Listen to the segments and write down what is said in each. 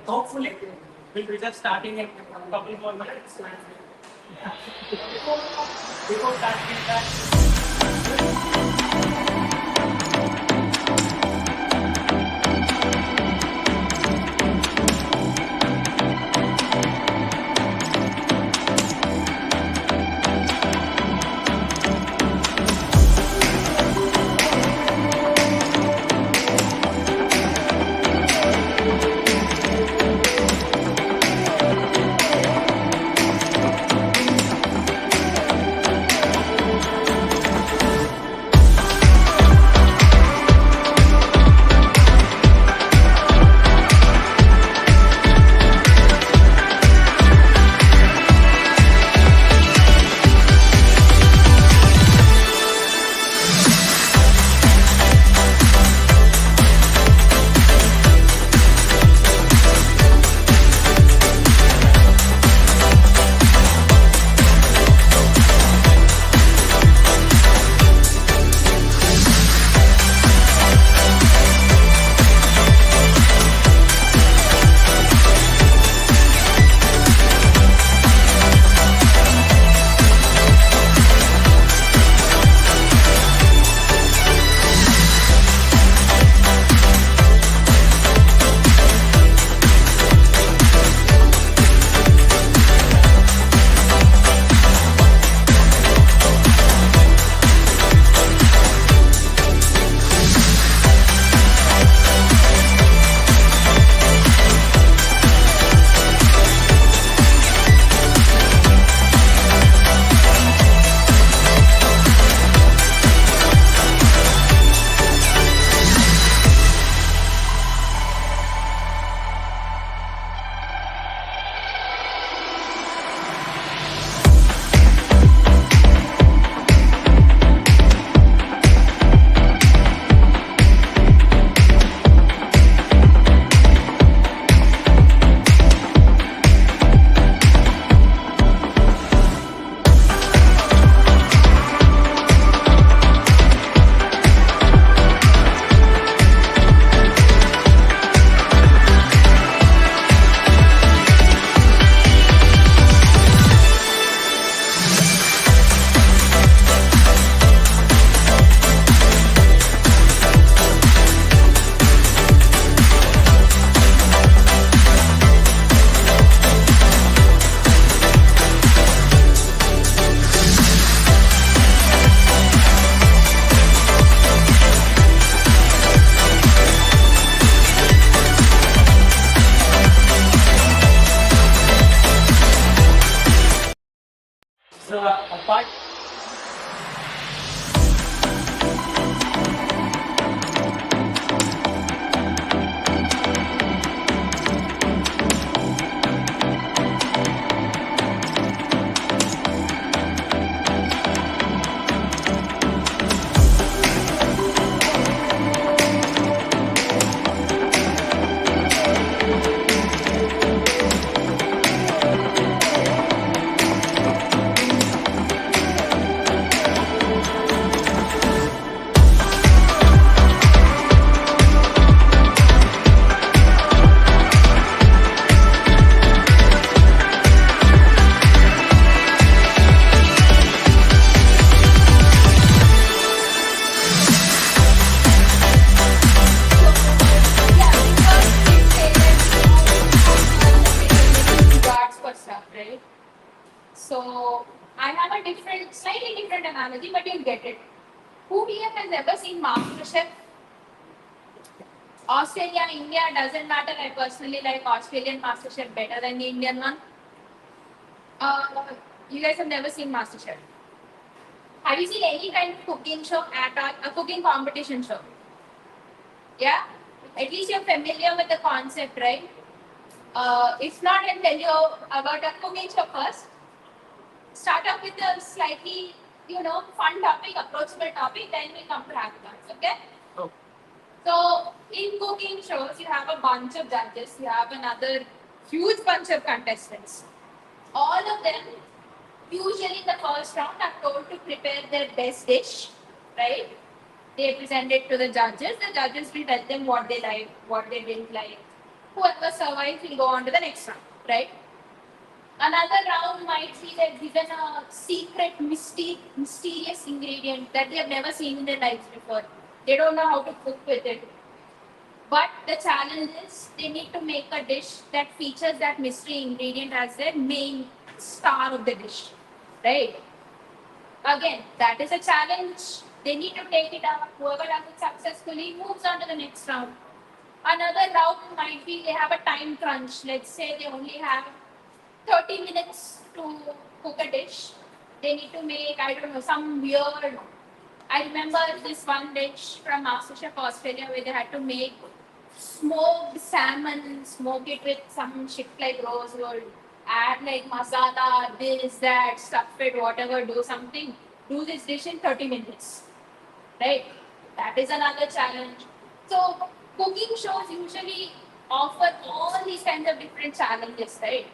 Hopefully, we'll be just starting in a couple more minutes. Yeah. Before starting that. So, apart. Right? So I have a different, slightly different analogy, but you'll get it. Who here has ever seen MasterChef? Australia, India, doesn't matter. I personally like Australian MasterChef better than the Indian one. Uh, you guys have never seen MasterChef. Have you seen any kind of cooking show at all? A cooking competition show? Yeah? At least you're familiar with the concept, right? If not, I'll tell you about a cooking show first. Start up with a slightly, fun topic, approachable topic, then we come to hackathons, okay? Oh. So, in cooking shows, you have a bunch of judges, you have another huge bunch of contestants. All of them, usually in the first round, are told to prepare their best dish, right? They present it to the judges will tell them what they like, what they didn't like, Whoever survives will go on to the next round, right? Another round might be they're given a secret, mysterious ingredient that they have never seen in their lives before. They don't know how to cook with it. But the challenge is they need to make a dish that features that mystery ingredient as their main star of the dish, right? Again, that is a challenge. They need to take it up. Whoever does it successfully moves on to the next round. Another round might be they have a time crunch. Let's say they only have 30 minutes to cook a dish. They need to make, I don't know, some weird. I remember this one dish from MasterChef Australia where they had to make smoked salmon, smoke it with some shit like rosewood, add like masala, this, that, stuff it, whatever, do something. Do this dish in 30 minutes, right? That is another challenge. So, cooking shows usually offer all these kinds of different challenges, right?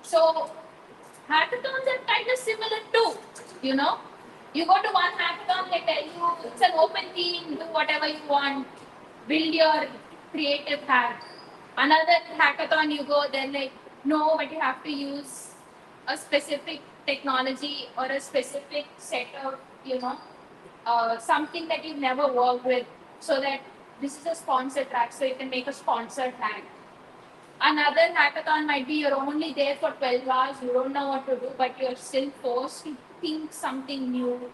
So, hackathons are kind of similar too, you know. You go to one hackathon, they tell you it's an open theme, do whatever you want, build your creative hack. Another hackathon you go, they're like, no, but you have to use a specific technology or a specific set of, something that you've never worked with, so that this is a sponsored track, so you can make a sponsored hack. Another hackathon might be you're only there for 12 hours, you don't know what to do, but you're still forced to think something new,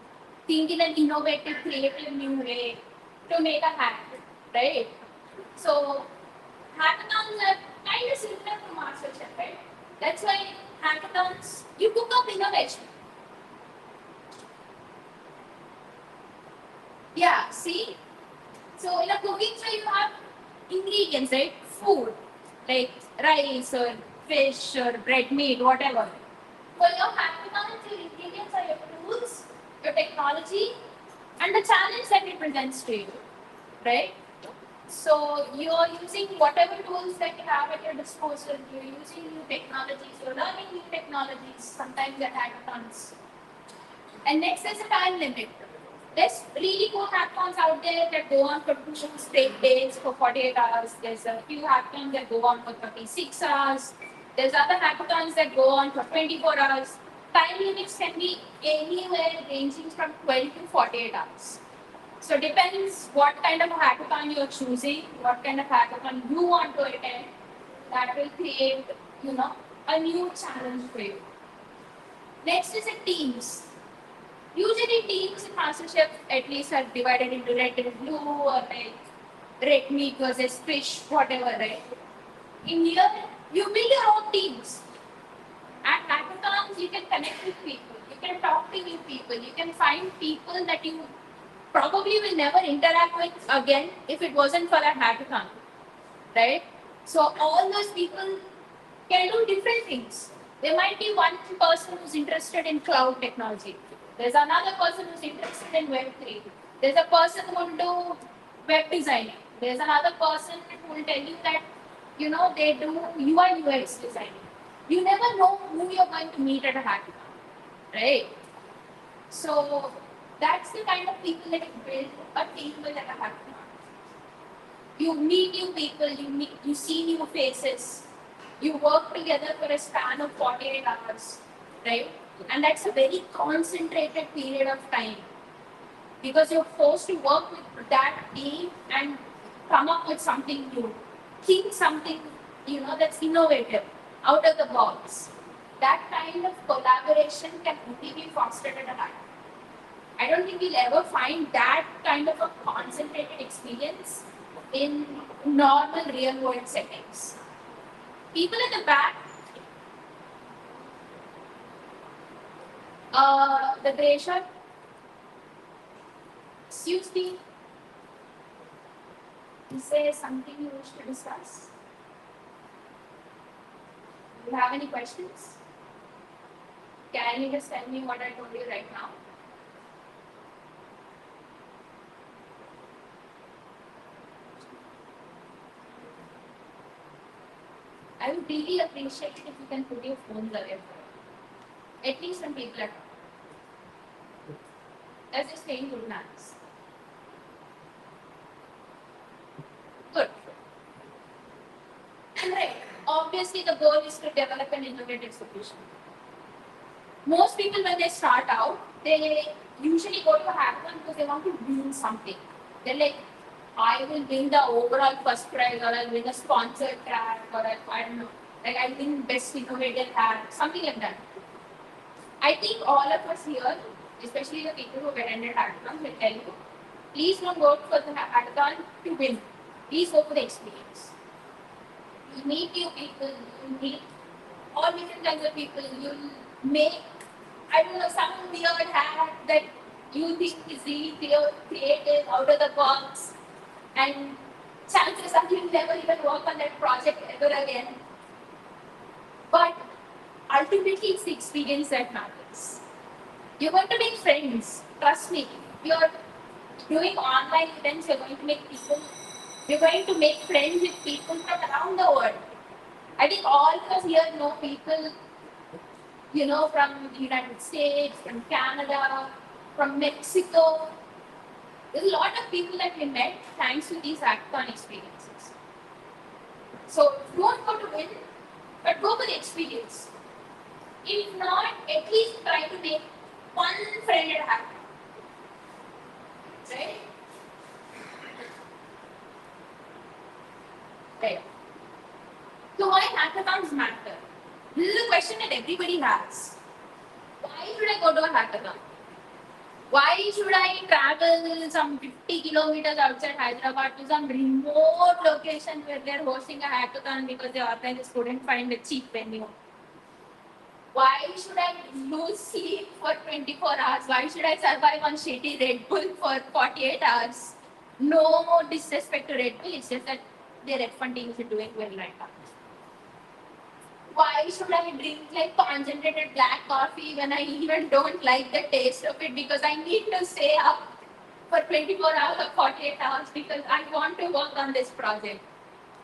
think in an innovative, creative new way to make a hack, right? So, hackathons are kind of similar to MasterChef, right? That's why hackathons, you cook up innovation. Yeah, see? So, in a cooking show, you have ingredients, right? Food, like rice or fish or bread, meat, whatever. For your hackathons, your ingredients are your tools, your technology, and the challenge that it presents to you, right? So you're using whatever tools that you have at your disposal. You're using new technologies. You're learning new technologies. Sometimes at hackathons. And next is a time limit. There's really cool hackathons out there that go on for 2 straight days for 48 hours. There's a few hackathons that go on for 36 hours. There's other hackathons that go on for 24 hours. Time limits can be anywhere ranging from 12 to 48 hours. So it depends what kind of a hackathon you're choosing, what kind of hackathon you want to attend. That will create, a new challenge for you. Next is in teams. Usually teams in MasterChef at least are divided into red and blue, or like red meat versus fish, whatever, right? In here, you build your own teams. At hackathons, you can connect with people, you can talk to new people, you can find people that you probably will never interact with again if it wasn't for that hackathon, right? So all those people can do different things. There might be one person who's interested in cloud technology. There's another person who's interested in Web3. There's a person who will do web designing. There's another person who will tell you that, they do UI UX designing. You never know who you're going to meet at a hackathon, right? So that's the kind of people that you build a team with at a hackathon. You meet new people, you see new faces, you work together for a span of 48 hours, right? And that's a very concentrated period of time because you're forced to work with that team and come up with something new, think something, that's innovative, out of the box. That kind of collaboration can only be fostered at a hackathon. I don't think we'll ever find that kind of a concentrated experience in normal real world settings. People at the back, the grey shirt, excuse me, is there something you wish to discuss? Do you have any questions? Can you just tell me what I told you right now? I would really appreciate it if you can put your phones away for it. At least when people are talking. That's just saying good manners. Good. Right. Obviously, the goal is to develop an innovative solution. Most people, when they start out, they usually go to a hackathon because they want to win something. They're like, I will win the overall first prize, or I'll win a sponsored track, or I don't know, like I'll win best innovative hack, something like that. I think all of us here, especially the people who attended hackathons, will tell you, please don't go for the hackathon to win. Please go for the experience. You meet new people, you meet all different kinds of people, you'll make, I don't know, some weird hack that you think is really creative, out of the box, and chances are you'll never even work on that project ever again. But ultimately, it's the experience that matters. You're going to make friends, trust me. You're doing online events, you're going to make people, you're going to make friends with people from around the world. I think all of us here know people, from the United States, from Canada, from Mexico. There's a lot of people that we met thanks to these hackathon experiences. So don't go to win, but go for the experience. If not, at least try to make one friend at a hackathon. Right? Right. So why hackathons matter? This is a question that everybody has. Why should I go to a hackathon? Why should I travel some 50 kilometers outside Hyderabad to some remote location where they're hosting a hackathon because the organizers couldn't find a cheap venue? Why should I lose sleep for 24 hours? Why should I survive on shitty Red Bull for 48 hours? No disrespect to Red Bull, it's just that their F1 teams are doing well right now. Why should I drink like concentrated black coffee when I even don't like the taste of it because I need to stay up for 24 hours or 48 hours because I want to work on this project,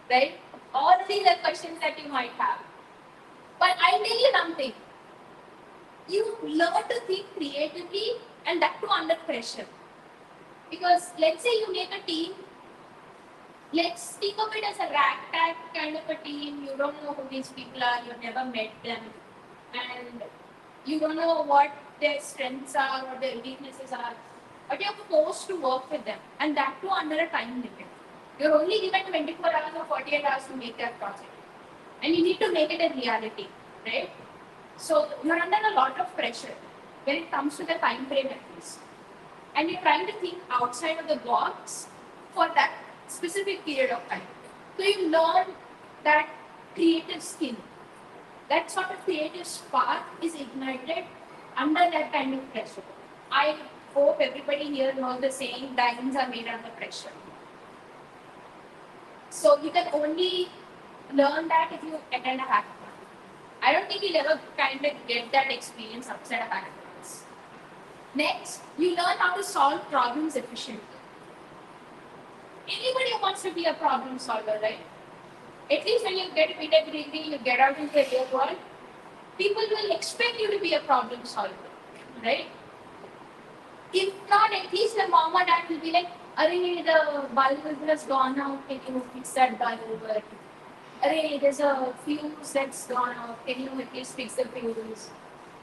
right? All of these are questions that you might have. But I'll tell you something. You learn to think creatively and that too under pressure. Because let's say you make a team. Let's think of it as a ragtag kind of a team. You don't know who these people are, you've never met them, and you don't know what their strengths are, what their weaknesses are, but you're forced to work with them, and that too under a time limit. You're only given 24 hours or 48 hours to make that project, and you need to make it a reality, right? So you're under a lot of pressure when it comes to the time frame at least, and you're trying to think outside of the box for that specific period of time. So you learn that creative skill. That sort of creative spark is ignited under that kind of pressure. I hope everybody here knows the saying, diamonds are made under pressure. So you can only learn that if you attend a hackathon. I don't think you'll ever kind of get that experience outside of hackathons. Next, you learn how to solve problems efficiently. Anybody wants to be a problem solver, right? At least when you get a BTech degree, you get out into the real world, people will expect you to be a problem solver, right? If not, at least the mom or dad will be like, "Arey, the bulb has gone out, can you fix that bulb? Arey, there's a fuse that's gone out, can you at least fix the fuse?"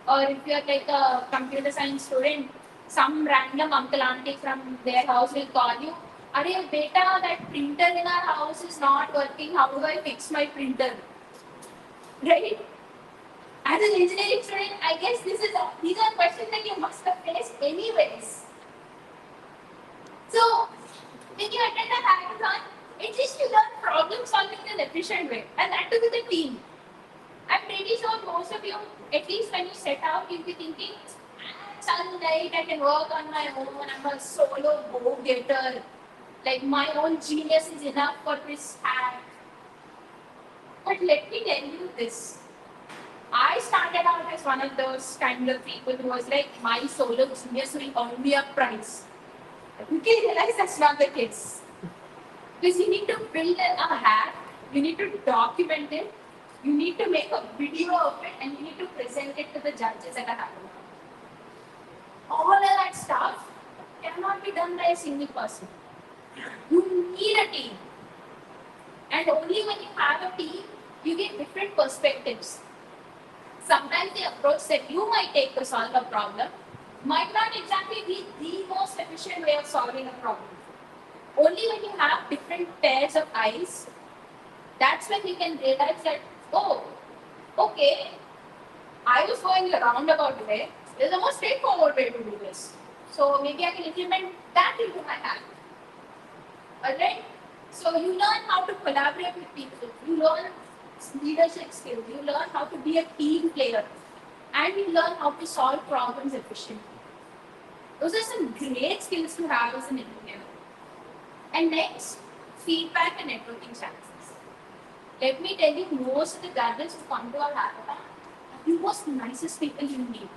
Or if you're like a computer science student, some random uncle auntie from their house will call you, "Arey, beta, that printer in our house is not working. How do I fix my printer?" Right? As an engineering student, I guess these are questions that you must have faced anyways. So, when you attend a hackathon, at least you learn problem solving in an efficient way, and that too with a team. I'm pretty sure most of you, at least when you set out, you'll be thinking, "Sunlight, I can work on my own. I'm a solo go-getter. Like my own genius is enough for this hack." But let me tell you this. I started out as one of those kind of people who was like, my solo genius will earn me a prize. I quickly realized that's not the case. Because you need to build a hack, you need to document it, you need to make a video of it, and you need to present it to the judges at a hackathon. All of that stuff cannot be done by a single person. You need a team. And only when you have a team, you get different perspectives. Sometimes the approach that you might take to solve a problem might not exactly be the most efficient way of solving a problem. Only when you have different pairs of eyes, that's when you can realize that, oh, okay, I was going the roundabout way. There's a more straightforward way to do this. So maybe I can implement that into my hack. Alright? So you learn how to collaborate with people. You learn leadership skills. You learn how to be a team player. And you learn how to solve problems efficiently. Those are some great skills to have as an engineer. And next, feedback and networking chances. Let me tell you, most of the judges who come to our hackathon are the most nicest people you meet.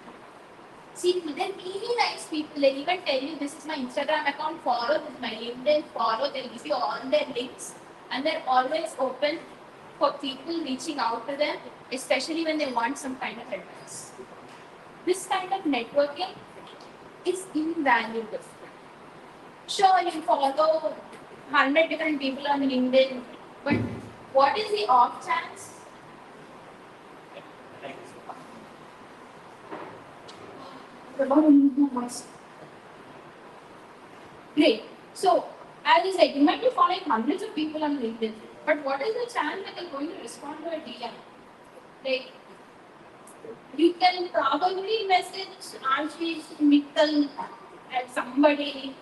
See, they're really nice people. They'll even tell you, this is my Instagram account, follow, this is my LinkedIn, follow. They'll give you all their links. And they're always open for people reaching out to them, especially when they want some kind of advice. This kind of networking is invaluable. Sure, you follow 100 different people on LinkedIn, but what is the off chance? Great. So, as I said, you might be following hundreds of people on LinkedIn, but what is the chance that they're going to respond to a DM? Like, you can probably message Ashish Mittal at somebody,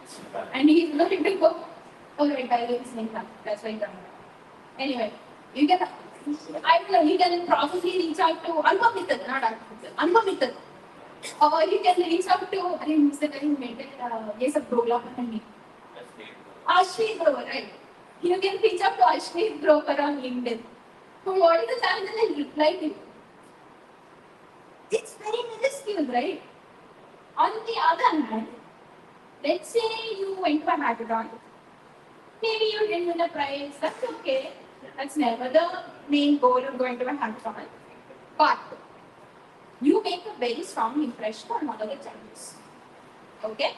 and he's going to go, oh, right, I will listening now. That's why I'm done. Anyway, you can, I don't know, you can probably reach out to Anma Mittal, not Anma Mittal. Or you can reach out to, I think who's the guy who made it, yes, a program and me. Ashmi Grover, right? You can reach out to Ashmi Grover on LinkedIn. So what is the chance that I reply to you? It's very minuscule, right? On the other hand, let's say you went to a hackathon. Maybe you didn't win a prize. That's okay. That's never the main goal of going to a hackathon. But you make a very strong impression on one of the judges. Okay?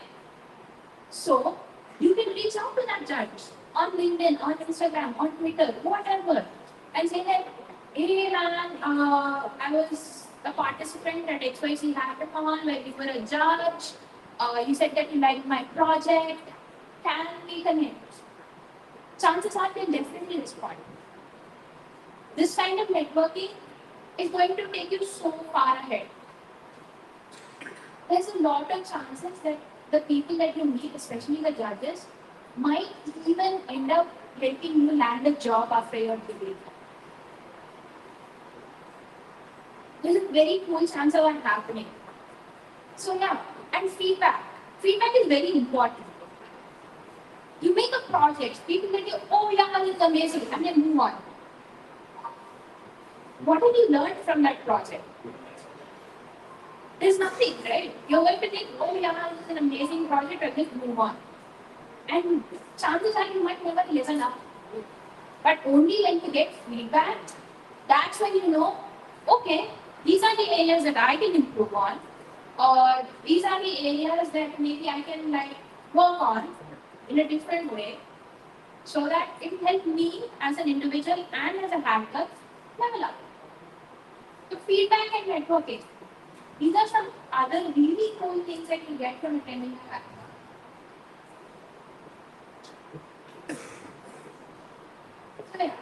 So, you can reach out to that judge on LinkedIn, on Instagram, on Twitter, whatever, and say that, hey man, I was a participant at XYZ Hackathon where you were a judge. You said that you liked my project. Can we connect? Chances are they'll definitely respond. This kind of networking is going to take you so far ahead. There's a lot of chances that the people that you meet, especially the judges, might even end up helping you land a job after your degree. There's a very cool chance of that happening. So yeah, and feedback. Feedback is very important. You make a project, people tell you, oh yeah, it's amazing, and then move on. What have you learned from that project? There's nothing, right? You're going to think, oh yeah, this is an amazing project, and just move on. And chances are you might never listen up. But only when you get feedback, that's when you know, okay, these are the areas that I can improve on, or these are the areas that maybe I can work on in a different way, so that it will help me as an individual and as a hacker level up. So feedback and networking. These are some other really cool things that you get from attending a hackathon. So yeah.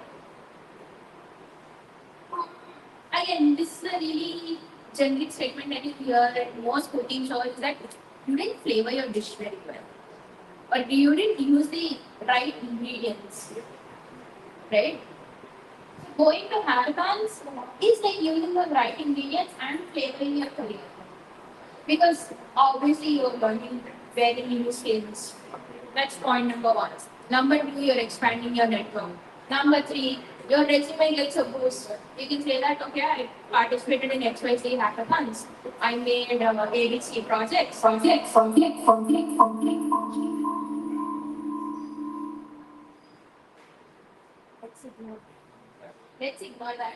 Again, this is a really generic statement that you hear at most cooking shows that you didn't flavor your dish very well. Or you didn't use the right ingredients. Right? Going to hackathons is like using the right ingredients and flavoring your career. Because obviously you're learning very new skills. That's point number one. Number two, you're expanding your network. Number three, your resume gets a boost. You can say that, okay, I participated in XYZ hackathons. I made ABC projects. Let's ignore that.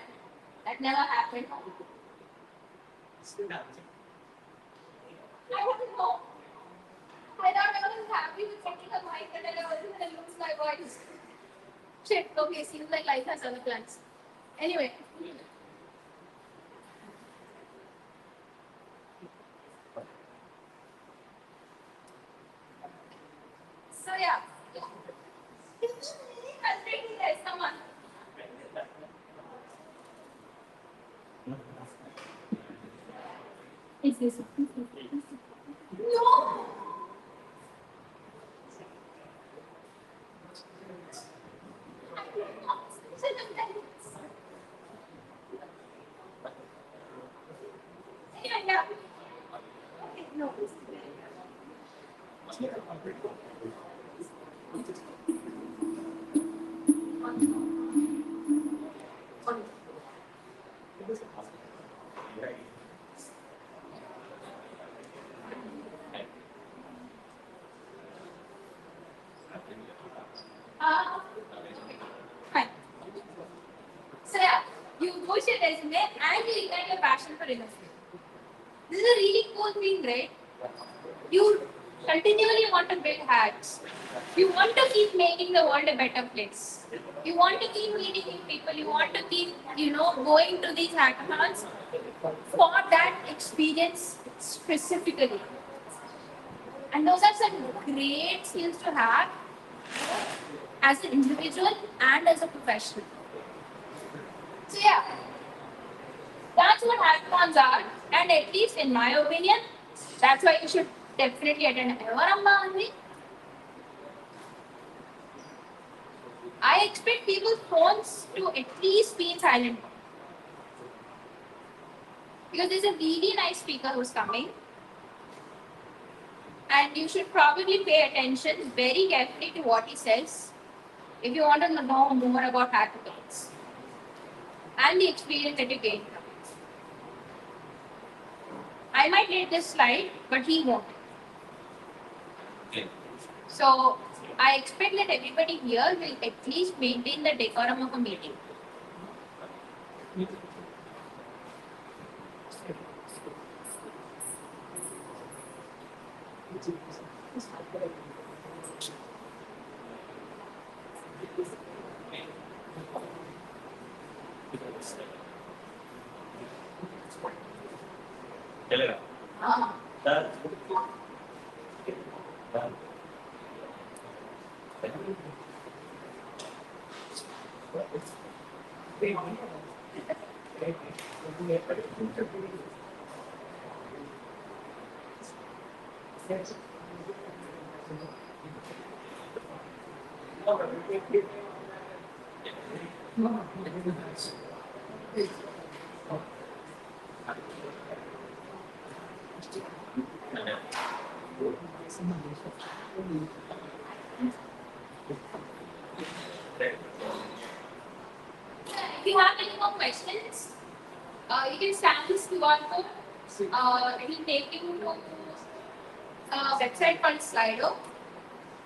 That never happened. I don't know. I thought I was happy with getting a mic and then I was going to lose my voice. Shit, okay, seems like life has other plans. Anyway. So yeah. Frustrating guys, come on. Is this? No! Anyway, yeah. Okay, no. Uh, fine. So yeah, you post your resume and you ignite your passion for industry. This is a really cool thing, right? You continually want to build hacks. You want to keep making the world a better place. You want to keep meeting new people. You want to keep, going to these hackathons for that experience specifically. And those are some great skills to have as an individual and as a professional. So yeah, that's what hackathons are. And at least in my opinion, that's why you should definitely attend Evaramma. I expect people's phones to at least be in silent mode. Because there's a really nice speaker who's coming. And you should probably pay attention very carefully to what he says if you want to know more about hackathons and the experience that you gain from it. I might read this slide, but he won't. So I expect that everybody here will at least maintain the decorum of a meeting. If you have any more questions, you can scan this QR code. It will take you to a website called Slido,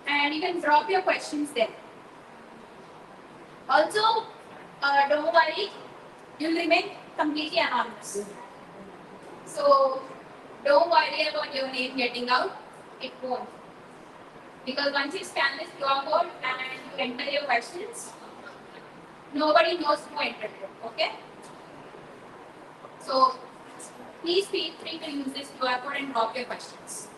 and you can drop your questions there. Also, don't worry, you'll remain completely anonymous. So, don't worry about your name getting out. It won't. Because once you scan this QR code and you enter your questions, nobody knows who entered it. Okay? So, please feel free to use this QR code and drop your questions.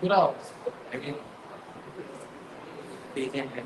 पूरा again patient है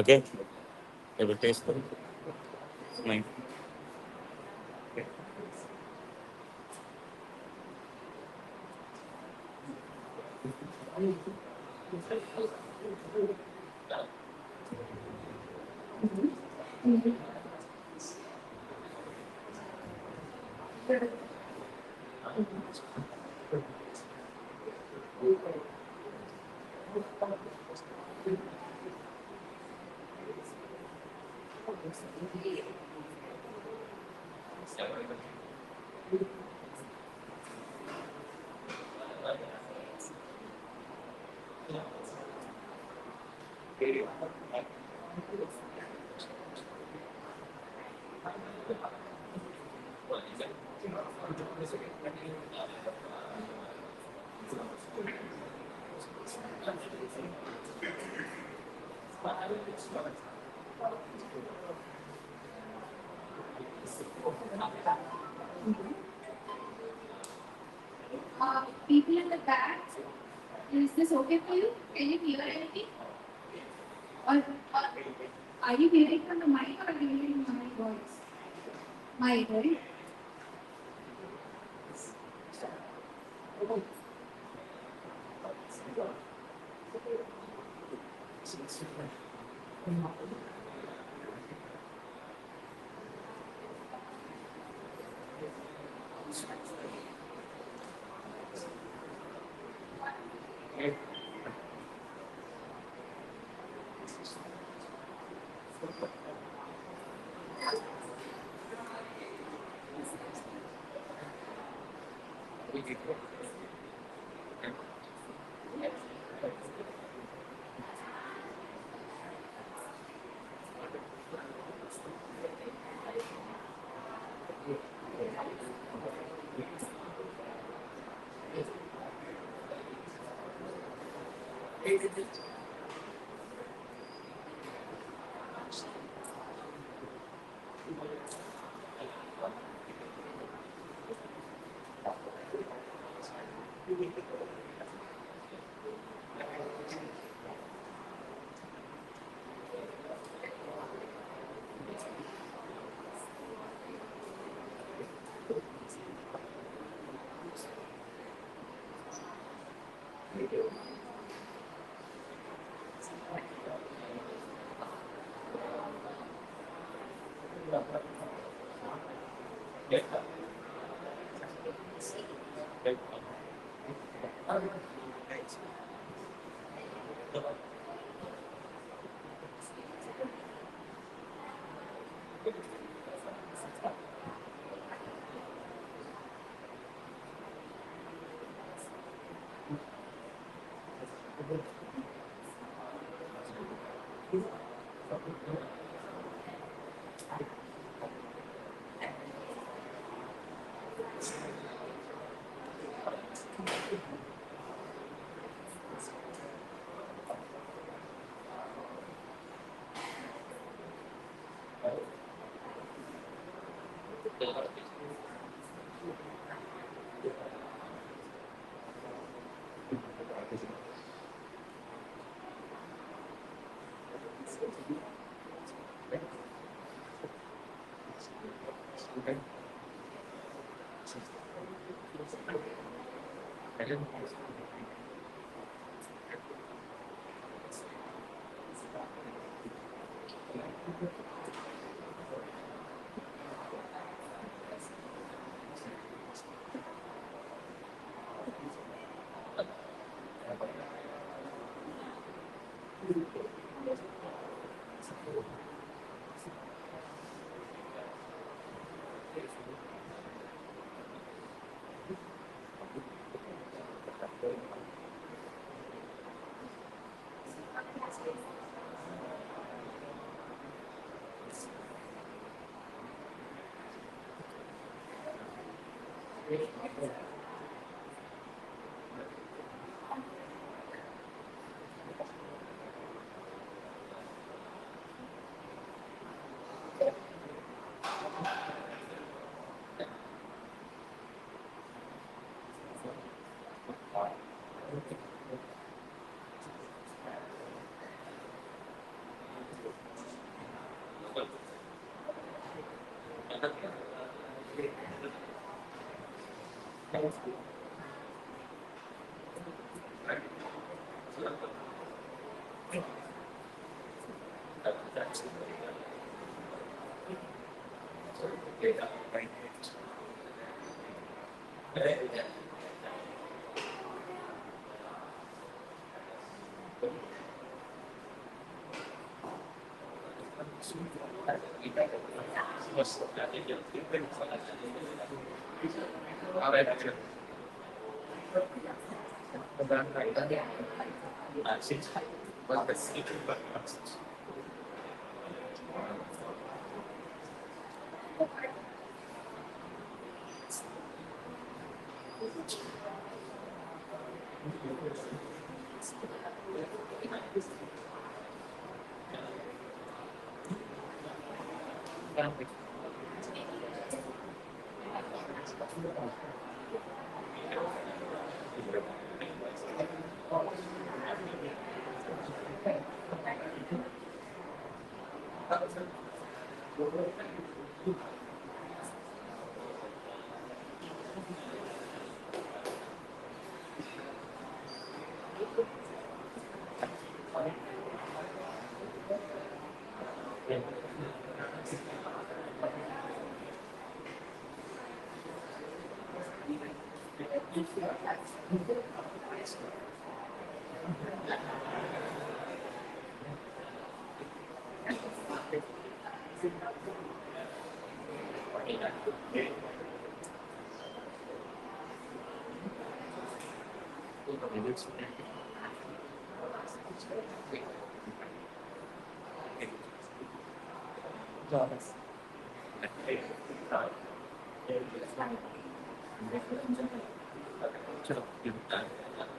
okay everything is fine. People in the back, is this okay for you? Can you hear anything? Or are you hearing from the mic or are you hearing my voice? Mic, right?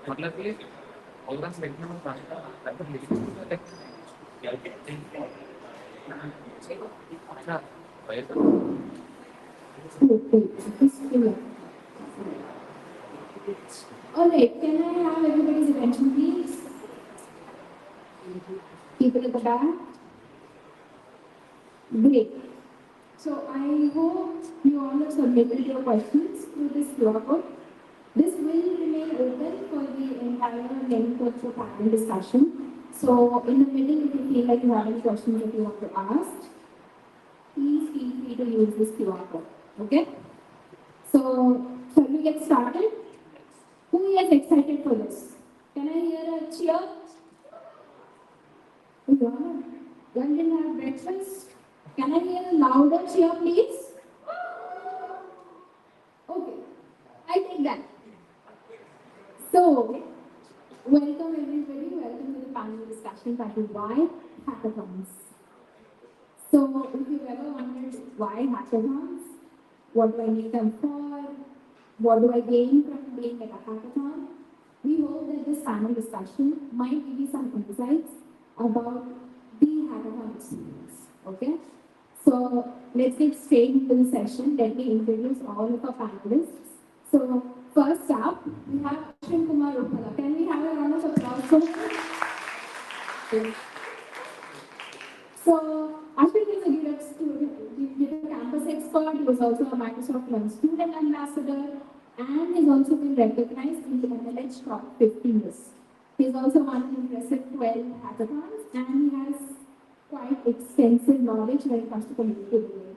मतलब ये organ segment में लगभग लिखित अच्छा Alright, can I have everybody's attention, please? People at the back. Great. So I hope you all have submitted your questions through this QR code. This will remain open for the entire length of the panel discussion. So in the middle, if you feel like you have any questions that you want to ask, please feel free to use this QR code. Okay? So shall we get started? Who is excited for this? Can I hear a cheer? Yeah. One didn't have breakfast. Can I hear a louder cheer, please? Okay, I take that. So, welcome everybody. Welcome to the panel discussion titled Why Hackathons. So, if you've ever wondered why hackathons, what do I need them for, what do I gain from being at a hackathon, we hope that this panel discussion might give you some insights about the hackathon experience. Okay? So let's get straight into the session. Let me introduce all of our panelists. So first up, we have Ashwin Kumar Upala. Can we have a round of applause for him? So Ashwin is a GitHub campus expert. He was also a Microsoft Learn student ambassador and has also been recognized in the MLH top 50 list. He's also won an impressive 12 hackathons and he has quite extensive knowledge when it comes to community building.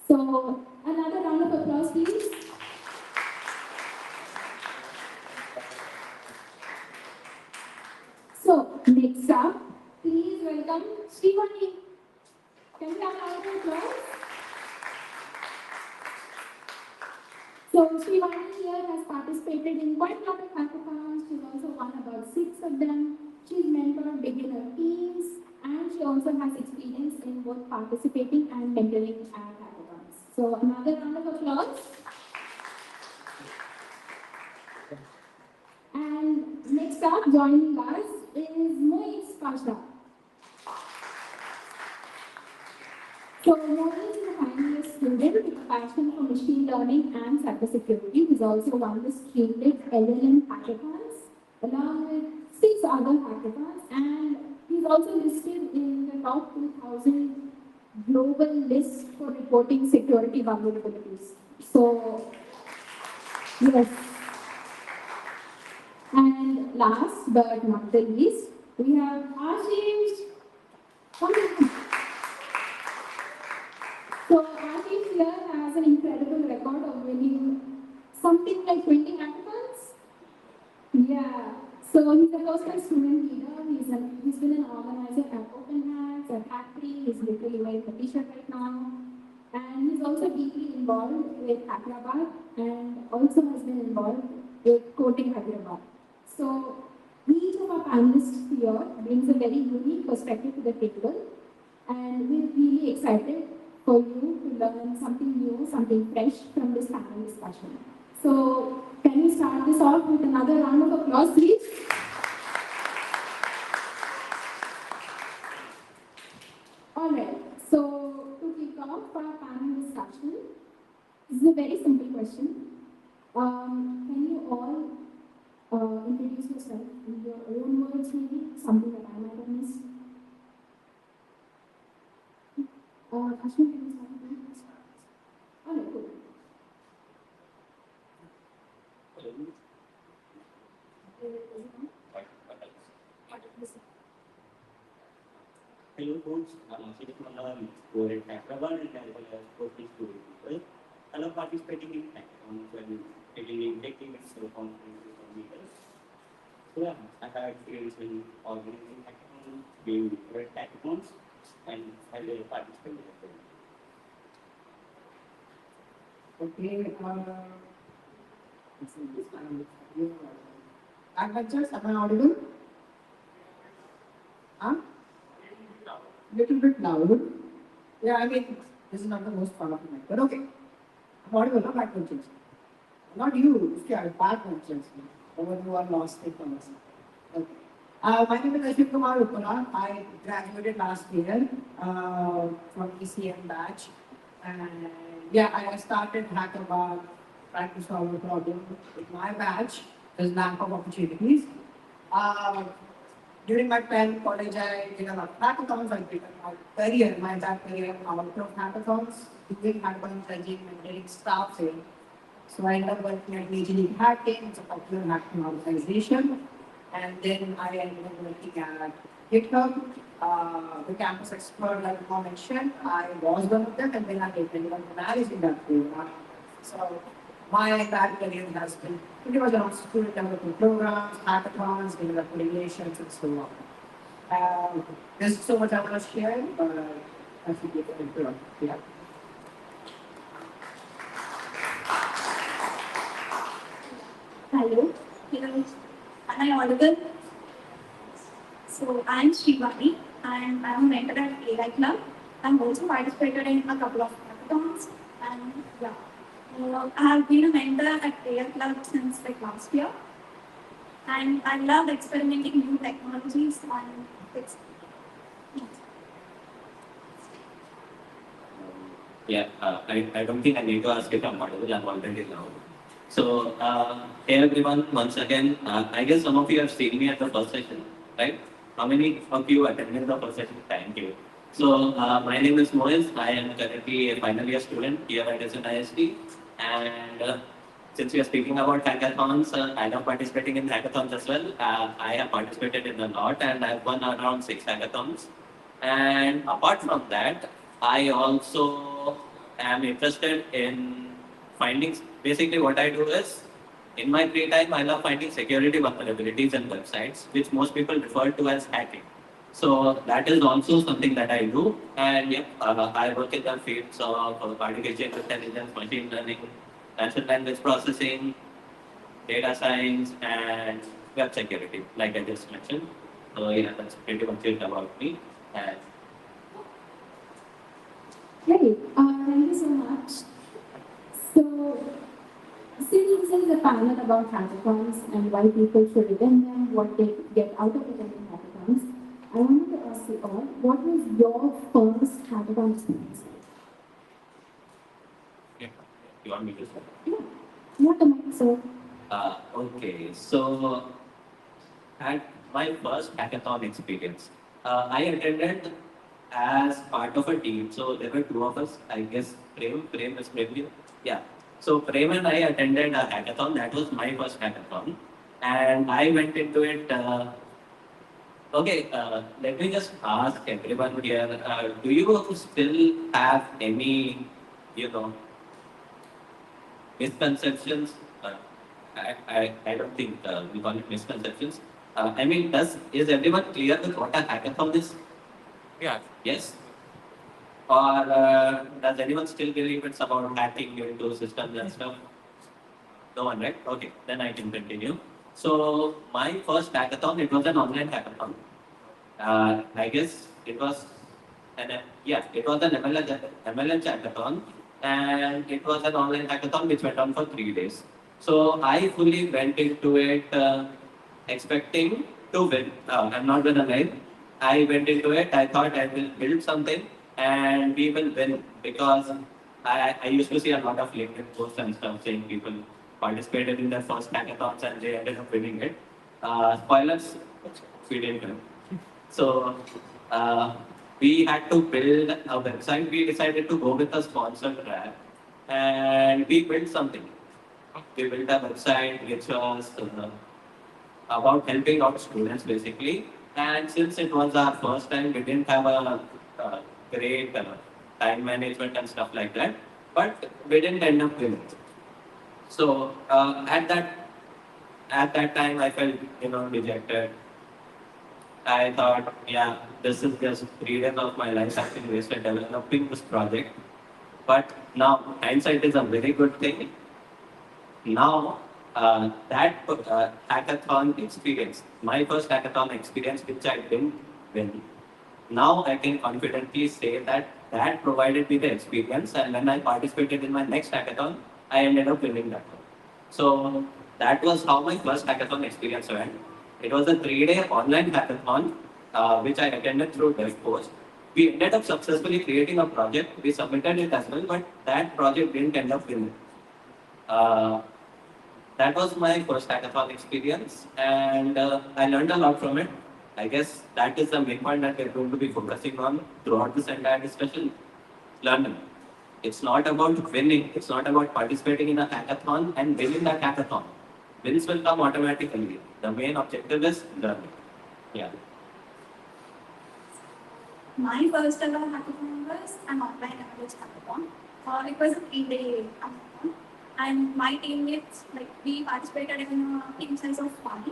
So another round of applause, please. So next up, please welcome Srivani. Can we have a round of applause? So Srivani here has participated in quite a lot of hackathons. She's also won about 6 of them. She's mentored beginner teams and she also has experience in both participating and mentoring at hackathons. So another round of applause. And next up, joining us is Moise Pasha. So Moise is a final year student with a passion for machine learning and cybersecurity. He's also won the Streamlit LLM hackathons along with 6 other hackathons, and he's also listed in the top 2000 global list for reporting security vulnerabilities. So, yes. And last but not the least, we have Ashish. So Ashish here has an incredible record of winning something like 20 hackathons. Yeah. So he's a first-time student leader. He's been an organizer at Open Hacks, at Hack3. He's literally wearing a t-shirt right now. And he's also deeply involved with Hyderabad and also has been involved with Coding Hyderabad. So each of our panelists here brings a very unique perspective to the table, and we're really excited for you to learn something new, something fresh from this panel discussion. So can we start this off with another round of applause, please? All right. So to kick off our panel discussion, this is a very simple question. Can you all introduce yourself in your own words, maybe something that I might have missed? Ashwin, can you start, please? All right, cool. Hello folks, Sridhar Mandalam, over at Hyderabad and as well as coaching student people. I love participating in hackathons and attending tech events or conferences or meetups. So yeah, I have experience in organizing hackathons, being at hackathons, and I will participate in them. Okay, this is this panel. Adventures, am I audible? Huh? Little bit loud. Yeah, I mean, this is not the most fun of the night, but okay. I'm audible, no backbenchers. Not you, yeah, backbenchers. The one who are lost in conversation. Okay. My name is Ashwin Kumar Uppala. I graduated last year from ECM batch. And yeah, I started Hackathon, trying to solve a problem with my batch. There's lack of opportunities. Uh, During my time college, I did a lot of hackathons. I did my career, my entire career out of hackathons, doing hackathons, judging, and getting staff in. So I ended up working at Major League Hacking, it's a popular hacking organization. And then I ended up working at GitHub, the campus expert, like I mentioned. I was one of them, and then I ended up managing that program. So my entire career has been pretty much around student development programs, hackathons, development relations, and so on. There's so much I want to share, but I should get into it. Yeah. Hello, am I audible? So I'm Srivani and I'm a mentor at AI Club. I'm also participated in a couple of hackathons and yeah, I have been a mentor at AI Club since like last year and I love experimenting new technologies and it's I don't think I need to ask if I'm audible. I'm already loud. So, hey everyone, once again, I guess some of you have seen me at the first session, right? How many of you attended the first session? Thank you. So, my name is Moez. I am currently a final year student here at SNIST. And since we are speaking about hackathons, I love participating in hackathons as well. I have participated in a lot and I've won around 6 hackathons. And apart from that, I also am interested in finding, basically what I do is, in my free time, I love finding security vulnerabilities in websites, which most people refer to as hacking. So that is also something that I do. And yeah, I work in the fields of artificial intelligence, machine learning, natural language processing, data science, and web security, like I just mentioned. So yeah, that's pretty much it about me. And Great. Thank you so much. So, since this is a panel about hackathons and why people should attend them, what they get out of attending hackathons, I wanted to ask you all, what was your first hackathon experience? yeah, you want me to start? Yeah, you have the mic, sir. Okay, so at my first hackathon experience, I attended as part of a team. So there were 2 of us, I guess. Prem is Prem. Yeah. So Prem and I attended a hackathon. That was my first hackathon, and I went into it. Okay, let me just ask everyone here: do you still have any, you know, misconceptions? I don't think we call it misconceptions. I mean, is everyone clear with what a hackathon is? Yeah. Yes? Or does anyone still believe it's about hacking into systems and stuff? No one, right? Okay, then I can continue. So my first hackathon, it was an online hackathon. I guess it was it was an MLN hackathon, and it was an online hackathon which went on for 3 days. So I fully went into it expecting to win. I'm not gonna lie. I went into it. I thought I will build something and we will win because I used to see a lot of LinkedIn posts and stuff saying people participated in their first hackathons and they ended up winning it. Spoilers, we didn't win. So we had to build a website. We decided to go with a sponsored track, and we built something. We built a website which was about helping out students basically. And since it was our first time, we didn't have a great time management and stuff like that. But we didn't end up with it. So at that time, I felt dejected. I thought, yeah, this is just 3 days of my life I've been wasted developing this project. But now, hindsight is a very good thing. Now, that hackathon experience, my first hackathon experience, which I didn't win. Now I can confidently say that that provided me the experience, and when I participated in my next hackathon, I ended up winning that one. So that was how my first hackathon experience went. It was a 3-day online hackathon, which I attended through DevPost. We ended up successfully creating a project. We submitted it as well, but that project didn't end up winning. Uh, that was my first hackathon experience, and I learned a lot from it. I guess that is the main point that we're going to be focusing on throughout this entire discussion. Learning. It's not about winning. It's not about participating in a hackathon and winning that hackathon. Wins will come automatically. The main objective is learning. Yeah. My first ever hackathon was an online language hackathon. It was a 3-day hackathon, and my teammates, like we participated in a team size of 5.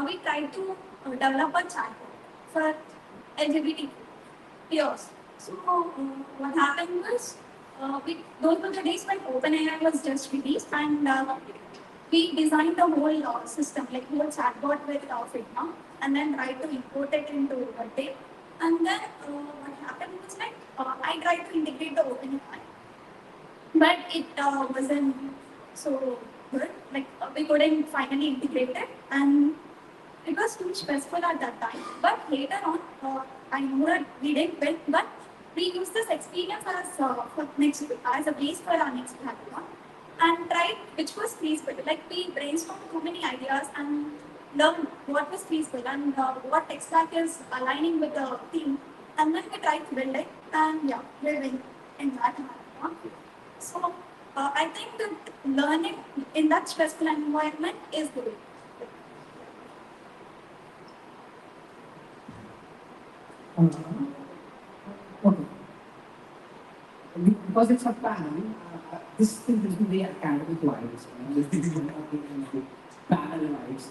We tried to develop a chatbot for LGBT peers. So what happened was, those were the days when OpenAI was just released, and we designed the whole system, like whole chatbot with Figma, and then tried to import it into Workday. And then what happened was like I tried to integrate the OpenAI, but it wasn't so good. Like we couldn't finally integrate it, and it was too stressful at that time. But later on, I know that we didn't win, but we used this experience as for next as a base for our next hackathon, and tried which was feasible. Like we brainstormed too many ideas and learned what was feasible and what tech stack is aligning with the team, and then we tried to build it, and yeah, we win in that hackathon. So I think that learning in that stressful environment is good. Okay. Because it's a panel, this thing will be very academic wise. This thing is not being panel wise.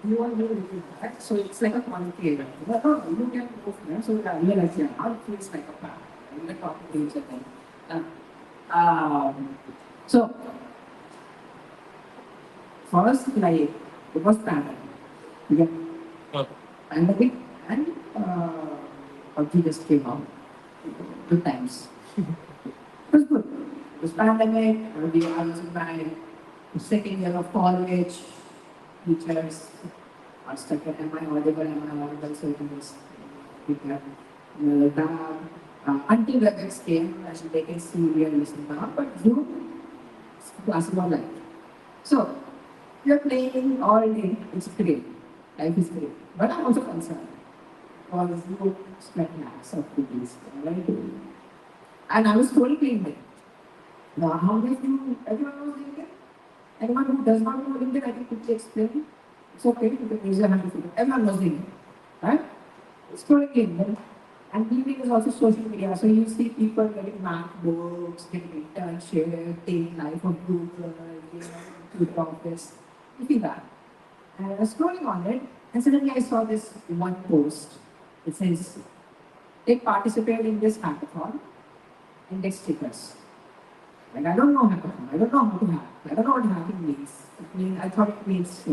You want to do that, so it's like a quantitative. But no, you can go from there. So realize, yeah, how it feels like a panel. We're talking to each other. So, first, like, it was panel. Yeah. Pandemic and PUBG just came out. Good times. It was good. It was pandemic, I was in my second year of college, teachers are stuck at am I audible, so it was until WebEx came, I should take it seriously now, but Zoom, class more life. So, you're playing all day, it's great, life is great. But I'm also concerned, because you spent lakhs of rupees, right? And I was totally playing it. Now, how many of you, everyone knows LinkedIn? Anyone who does not know LinkedIn, I can quickly explain. It's okay, you can raise your hand if you know. Everyone knows LinkedIn, right? It's totally LinkedIn. And LinkedIn is also social media, so you see people getting MacBooks, getting internship, taking life of Google, to the office. You see that. And I was scrolling on it, and suddenly I saw this one post. It says, take participate in this hackathon and get stickers. Like, I don't know hackathon, I don't know how to hack, I don't know what hacking means. I thought it means,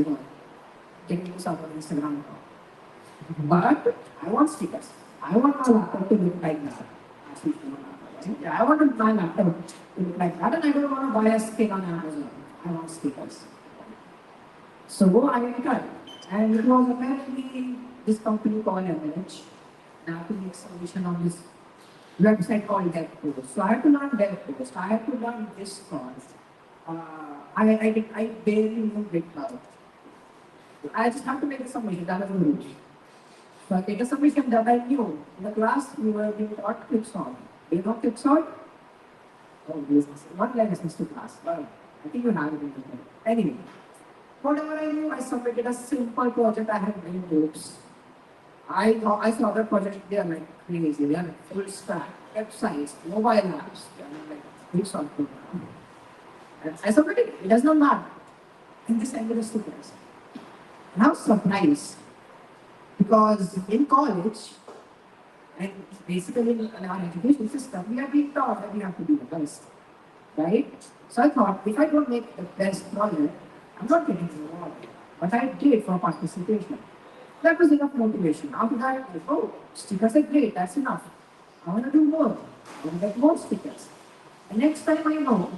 getting someone Instagram account. But I want stickers. I want my laptop to look like that. I want my laptop to look like that, and I don't want to buy a skin on Amazon. I want stickers. So I tried. And it was apparently this company called LH. I have to make submission on this website called DevPost. So I had to learn DevPost. I had to learn Discord. I barely knew GitHub. I just have to make a submission. That was the rule. So I made a submission that I knew. In the class, we were being taught QuickSort. Do you know QuickSort? Oh, this is one lesson to class. Well, I think you have it in the Anyway, whatever I knew, I submitted a simple project. I had many notes. I saw other projects, they are like crazy. They are like full stack, websites, mobile apps. They are like QuickSort program. And I submitted it. It does not matter. And this ended as students. And I was surprised. Because in college, and basically in our education system, we are being taught that we have to be the best, right? So I thought, if I don't make the best project, I'm not getting rewarded, but I did for participation. That was enough motivation. After that, like, oh, stickers are great, that's enough. I want to do more. I want to get more stickers. And next time I know,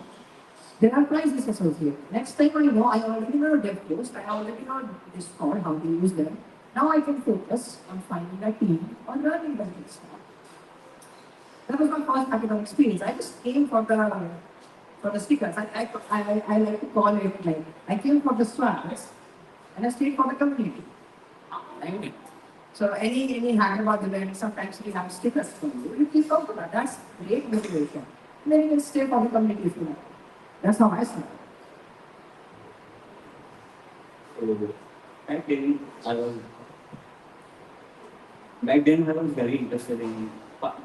there are prizes associated. Next time I know, I already know DevPost, I already know Discord, how to use them. Now I can focus on finding a team or learning the things. That was my first hackathon experience. I just came for the stickers. I like to call it like I came for the swags and I stayed for the community. Right? So any hackathon event, sometimes we have stickers for you. You keep up with that. That's great motivation. And then you can stay for the community if you like. That's how I started. So back then, I was back then I was very interested in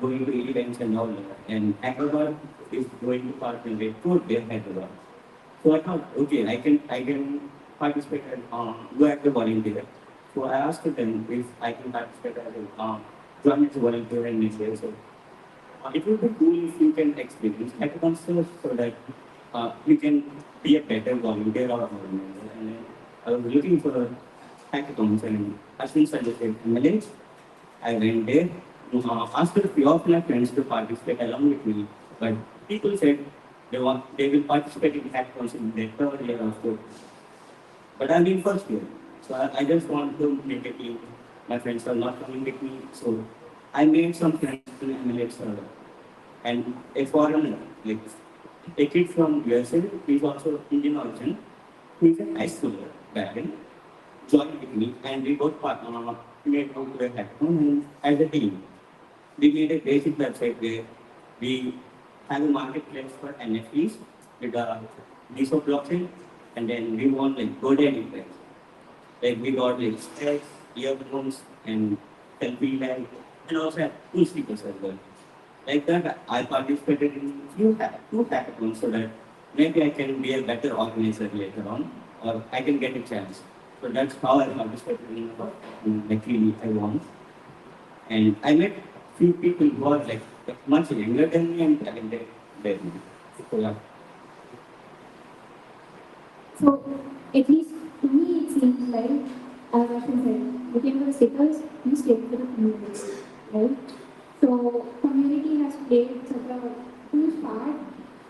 going to events and all that. And Hackathon is going to partner with Code Bear Hackathon. So I thought, okay, I can participate and go as a volunteer. So I asked them if I can participate as a join as a volunteer and this year. So it would be cool if you can experience hackathons so that you can be a better volunteer or organizer. And then I was looking for hackathons and Ashwin suggested MLH. I went there, asked a few of my friends to participate along with me, but people said they will participate in hackathons in their third year or fourth. But I'm in first year, so I just want to make a team. My friends are not coming with me, so I made some friends in MLH server. And a foreigner, like a kid from USA, he's also Indian origin, who is a high schooler back then, joined with me, and we both made out to a hackathon and as a team. We made a basic website where we have a marketplace for NFTs with a DSO blockchain, and then we want like golden events. Like we got like specs, earphones, and selfie light, and also have two speakers as well. Like that, I participated in two hackathons so that maybe I can be a better organizer later on, or I can get a chance. So that's how I participated in the clinic I won. And I met few people who are like much younger than me and talented than me. So yeah. So at least to me it seems like, as Ashwin said, you came for the stickers, you stayed for the community, right? So community has played such a huge part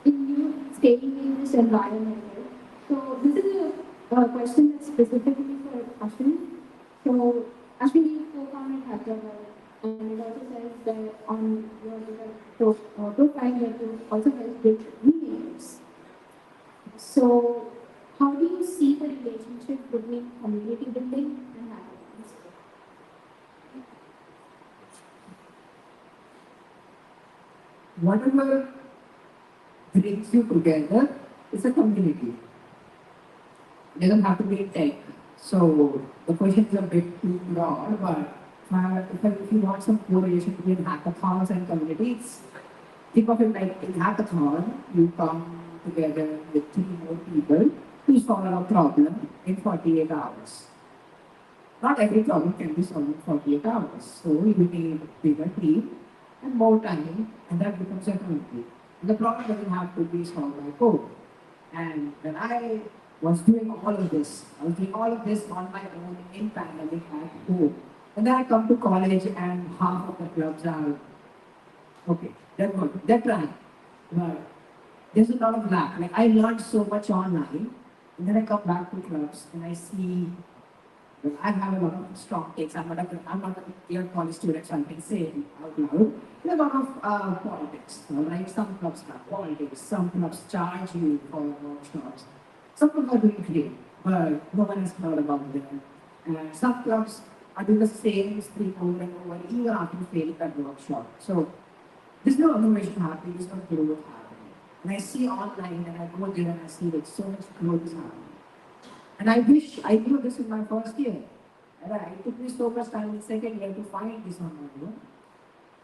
in you staying in this environment, right? So this is a question that's specifically for Ashwin. So Ashwin, you co-founded Hackathon, and it also says that on your profile that you also help with meetings. So, how do you see the relationship between community building and hackathons? Whatever brings you together is a community. It doesn't have to be tech. So the question is a bit too broad, but if you want some correlation between hackathons and communities, think of it like in hackathon, you come together with three more people to solve a problem in 48 hours. Not every problem can be solved in 48 hours. So you need a bigger team and more time, and that becomes a community. And the problem doesn't have to be solved by code. And when I was doing all of this, I was doing all of this on my own in pandemic at home. And then I come to college and half of the clubs are okay, they're good, they're trying. But there's a lot of lack. Like I learned so much online, and then I come back to clubs and I see I have a lot of strong takes. I'm not a clear college student, so I can say it out loud. There's a lot of politics, right? Some clubs have politics, some clubs charge you for workshops. Some clubs are doing great, but no one has heard about them. And some clubs are doing the same thing over and over, even after failing that workshop. So there's no innovation happening, there's no growth happening. And I see online and I go there and I see that so much growth is happening. And I wish I knew this in my first year. And it took me so much time in second year to find this on my own.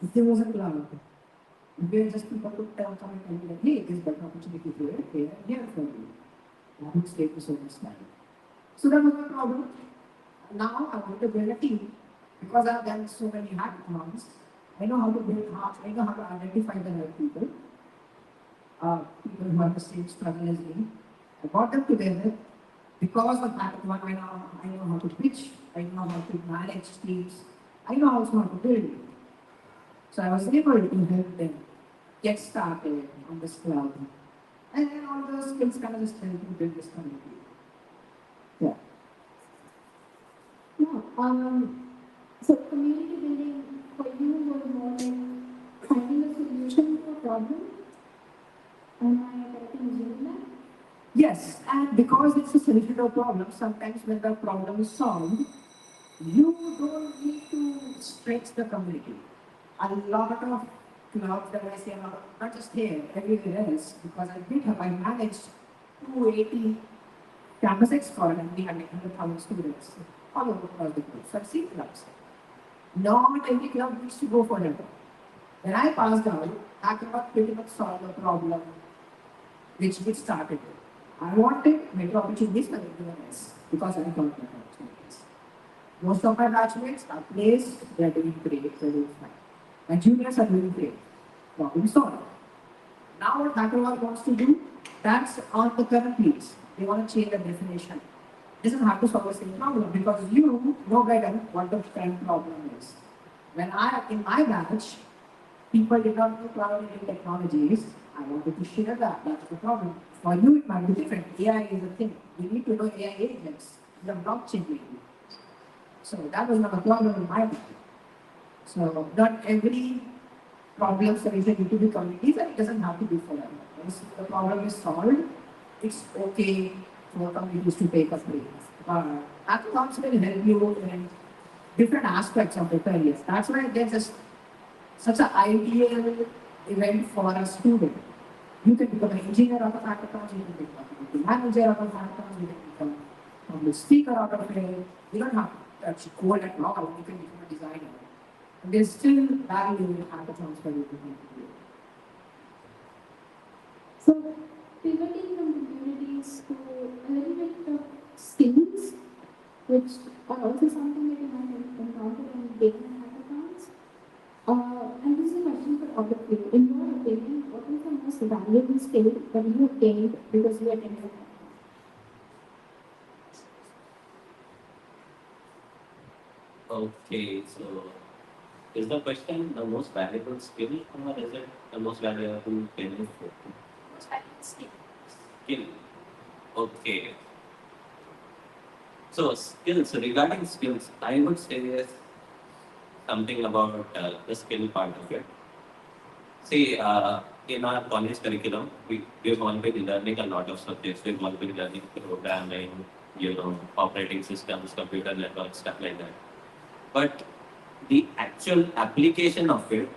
If there was a cloud, where just people could come and tell me that, hey, there's better opportunity here, here for you. I would stay for so much time. So that was my problem. Now I want to build a team. Because I've done so many hackathons, I know how to build hearts, I know how to identify the right people, people who have the same struggle as me. I brought them together, Because of hackathon, I know how to pitch, I know how to manage teams, I know also how to build. So I was able to help them get started on this cloud. And then all those skills kind of just help me build this community. Yeah. No, so community building for you was more like finding a solution to a problem. Am I correct in assuming that? Yes, and because it's a solution to a problem, sometimes when the problem is solved, you don't need to stretch the community. A lot of clubs that I see, not just here, everywhere else, because at GitHub I managed 280 campus expo and we had like 100,000 students all over across the globe. So I've seen clubs. Not every club needs to go forever. When I passed out, I cannot pretty much solve the problem which we started with. I wanted better opportunities for everyone else because I got better opportunities. Most of my batchmates are placed, they are doing great, they're doing fine. My juniors are doing great. Problem solved. Now what HackerOne wants to do, that's on the current piece. They want to change the definition. This doesn't have to solve the same problem because you know better what the current problem is. When in my batch, people did not know cloud native technologies. I wanted to share that. That's the problem. For you, it might be different. AI is a thing. You need to know AI agents, the blockchain maybe. So that was not a problem in my batch. So not every problem solution need to be communities and it doesn't have to be forever. Once the problem is solved, it's okay for communities to take a break. Hackathons will help you in different aspects of the career. That's why there's just such an ideal event for a student. You can become an engineer out of hackathons, you can become a manager out of hackathons, you can become a public speaker out of it. You don't have to touch code at all, you can become a designer. And there's still value in hackathons for you to do. So pivoting from communities to a little bit of skills, which are also something that you might encounter in game and hackathons. And this is a question for all of you. In your opinion, what is the most valuable skill that you have gained because you attended a hackathon? Okay, so is the question the most valuable skill or is it the most valuable benefit? Skill. Okay. So skills, regarding skills, I would say something about the skill part of it. See, in our college curriculum, we've all been learning a lot of subjects. We've all been learning programming, operating systems, computer networks, stuff like that. But the actual application of it,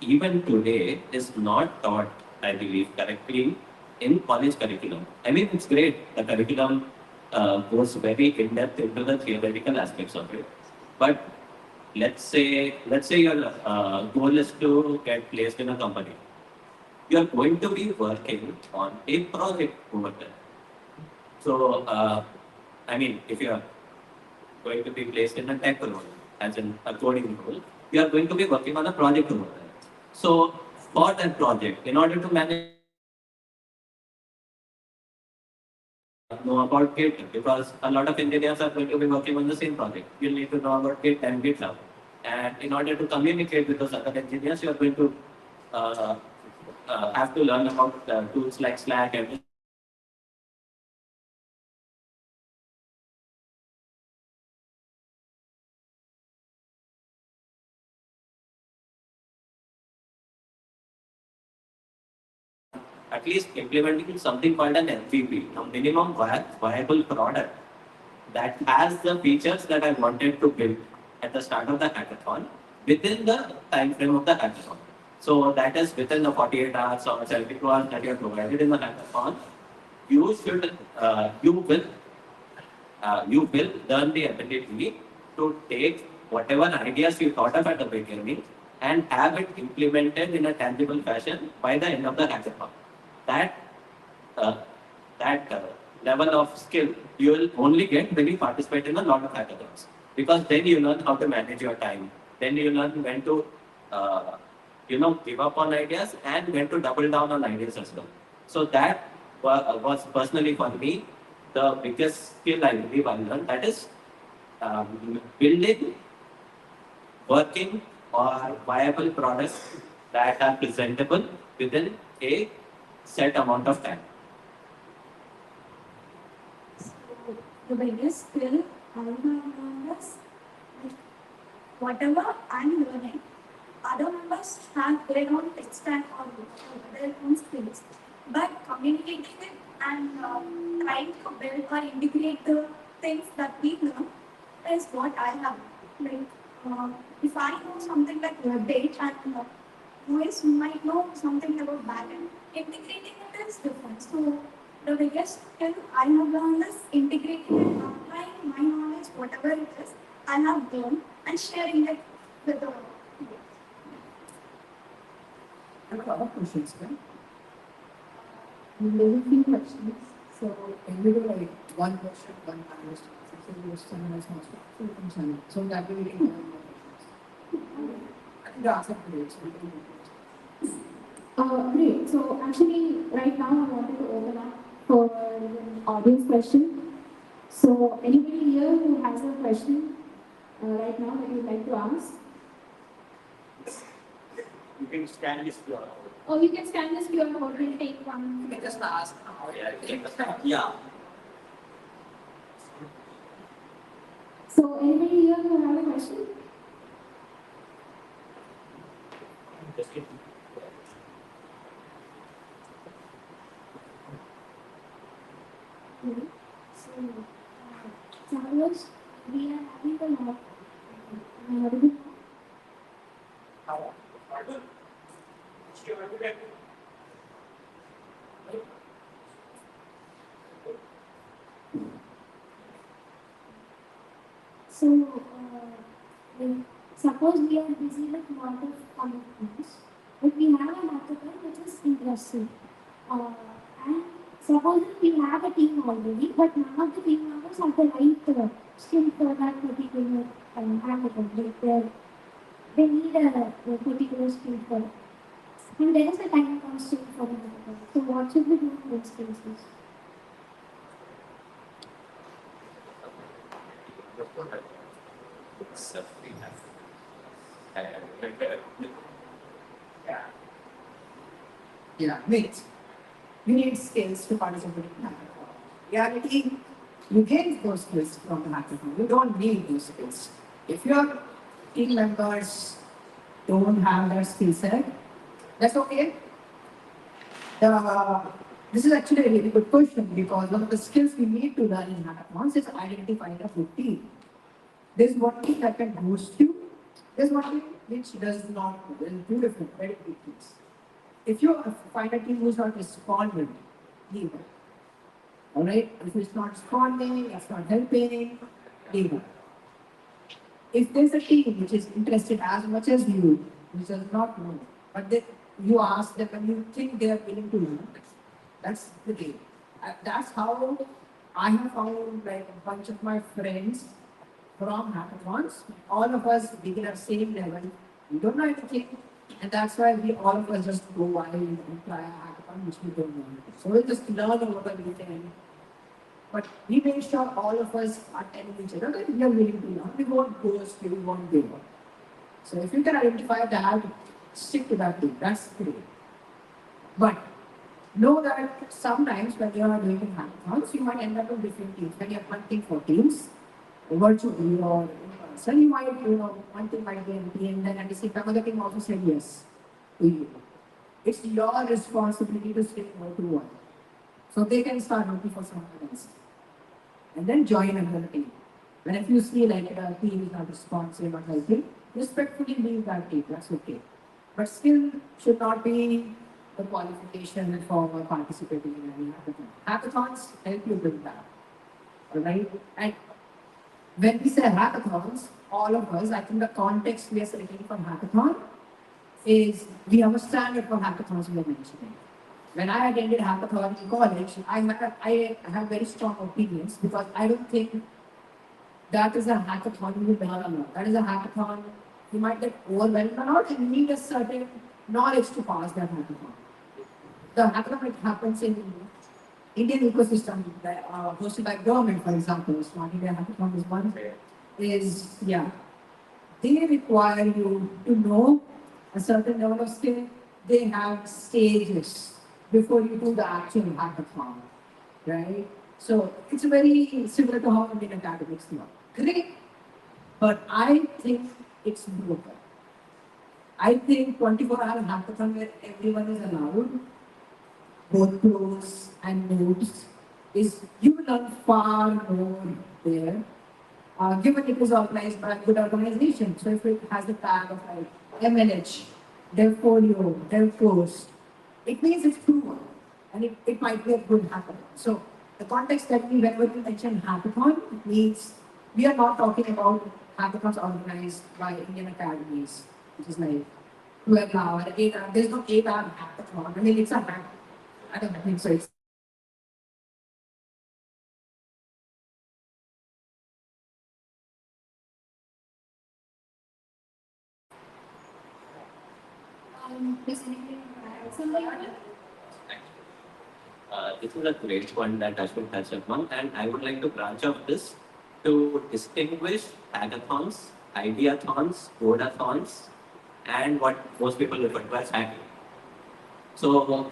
even today, is not taught, I believe, correctly in college curriculum. I mean, it's great. The curriculum goes very in-depth into the theoretical aspects of it. But let's say your goal is to get placed in a company. You are going to be working on a project over there. So, I mean, if you are going to be placed in a tech role, as in a coding role, you are going to be working on a project over there. So, for that project, in order to manage, know about Git, because a lot of engineers are going to be working on the same project. You need to know about Git and GitLab. And in order to communicate with those other engineers, you are going to have to learn about tools like Slack and at least implementing something called an MVP, a minimum viable product that has the features that I wanted to build at the start of the hackathon within the time frame of the hackathon. So that is within the 48 hours or 72 hours that you are provided in the hackathon. You should, you will learn the ability to take whatever ideas you thought of at the beginning and have it implemented in a tangible fashion by the end of the hackathon. That uh, that level of skill you will only get when you participate in a lot of hackathons, because then you learn how to manage your time. Then you learn when to give up on ideas and when to double down on ideas as well. So that was personally for me the biggest skill I believe I learned, that is building, working, or viable products that are presentable within a set amount of time. So the biggest skill I have learned is like, whatever I'm learning, other members have their own tech stack or their own skills. But communicating it and trying to build or integrate the things that we learn is what I have. Like, if I know something like web data and OS might know something about backend, integrating it is different. So the biggest skill I have learned is integrating and applying my knowledge, whatever it is I have learned, and sharing it with the world. I have a lot of questions, right? There are a few questions. So, Can we do like one question, one panelist? So we summarize most of it. So we can summarize. So that way we can have more questions. I think the answer is great. So we can do it. great. So, actually, right now I wanted to open up for an audience question. So, anybody here who has a question right now that you'd like to ask? You can scan this QR code. Oh, you can scan this QR code. We'll take one. You can just ask now. Yeah. So, anybody here who have a question? Just kidding. So, Charles, we are having a lot. What do we So, like, suppose we are busy with lot of commitments, but we have an hackathon which is interesting. And suppose we have a team already, but none of the team members have the right skill for that particular hackathon. Like they need a particular skill for it. And there is a time constraint for the hackathon. So, what should we do in those cases? Yeah, wait. You need skills to participate in hackathon. Reality, you gain those skills from the hackathon. You don't need those skills. If your team members don't have that skill set, that's okay. This is actually a really good question because one of the skills we need to learn in hackathons is identifying a good team. There's one thing that can boost you. There's one thing which does not. There's two different, very big things. If you find a team who's not responding, leave it. All right? If it's not responding, it's not helping, leave it. If there's a team which is interested as much as you, which does not know, but then you ask them and you think they are willing to learn, that's the game. That's how I have found like a bunch of my friends from hackathons. All of us begin at same level. We don't know anything, and that's why we all of us just go wild and try a hackathon which we don't know. So we'll just learn over the weekend. But we make sure all of us are telling each other that we are willing to learn. We won't ghost, we won't give up. So if you can identify that, stick to that thing. That's great. But know that sometimes when you are doing hackathons, you might end up in different teams. When you're hunting for teams, virtually or in person, you might, one team might be empty, and then at the same time, other team also said yes to you. It's your responsibility to say no to one. So they can start looking for someone else. And then join another team. And if you see like a team is not responsive or helping, respectfully leave that team. That's okay. But skill should not be the qualification for participating in any hackathon. Hackathons help you build that. Alright? And when we say hackathons, all of us, I think the context we are selecting for hackathon is we have a standard for hackathons we are mentioning. When I attended hackathon in college, I have very strong opinions because I don't think that is a hackathon you will learn a lot. That is a hackathon you might get overwhelmed or not and need a certain knowledge to pass that hackathon. The hackathon it happens in Indian ecosystem that hosted by government, for example, Smart India Hackathon is one. Is yeah, they require you to know a certain level of skill. They have stages before you do the actual hackathon, right? So it's very similar to how Indian academics work. Great, but I think it's broken. I think 24-hour hackathon where everyone is allowed, both pros and nodes, is you learn far more there. Given it is organized by a good organization, so if it has the tag of like MLH, their folio, their post, it means it's proven and it might be a good hackathon. So the context that we whenever we mention hackathon, it means we are not talking about hackathons organized by Indian academies, which is like 12 hour, 8 hour. There's no 8 hour hackathon. I mean, it's a hack. I don't think so. It's Does anyone add something on it? This is a great point that Ashwin touched upon, and I would like to branch off this to distinguish hackathons, ideathons, codathons, and what most people refer to as hacking. So,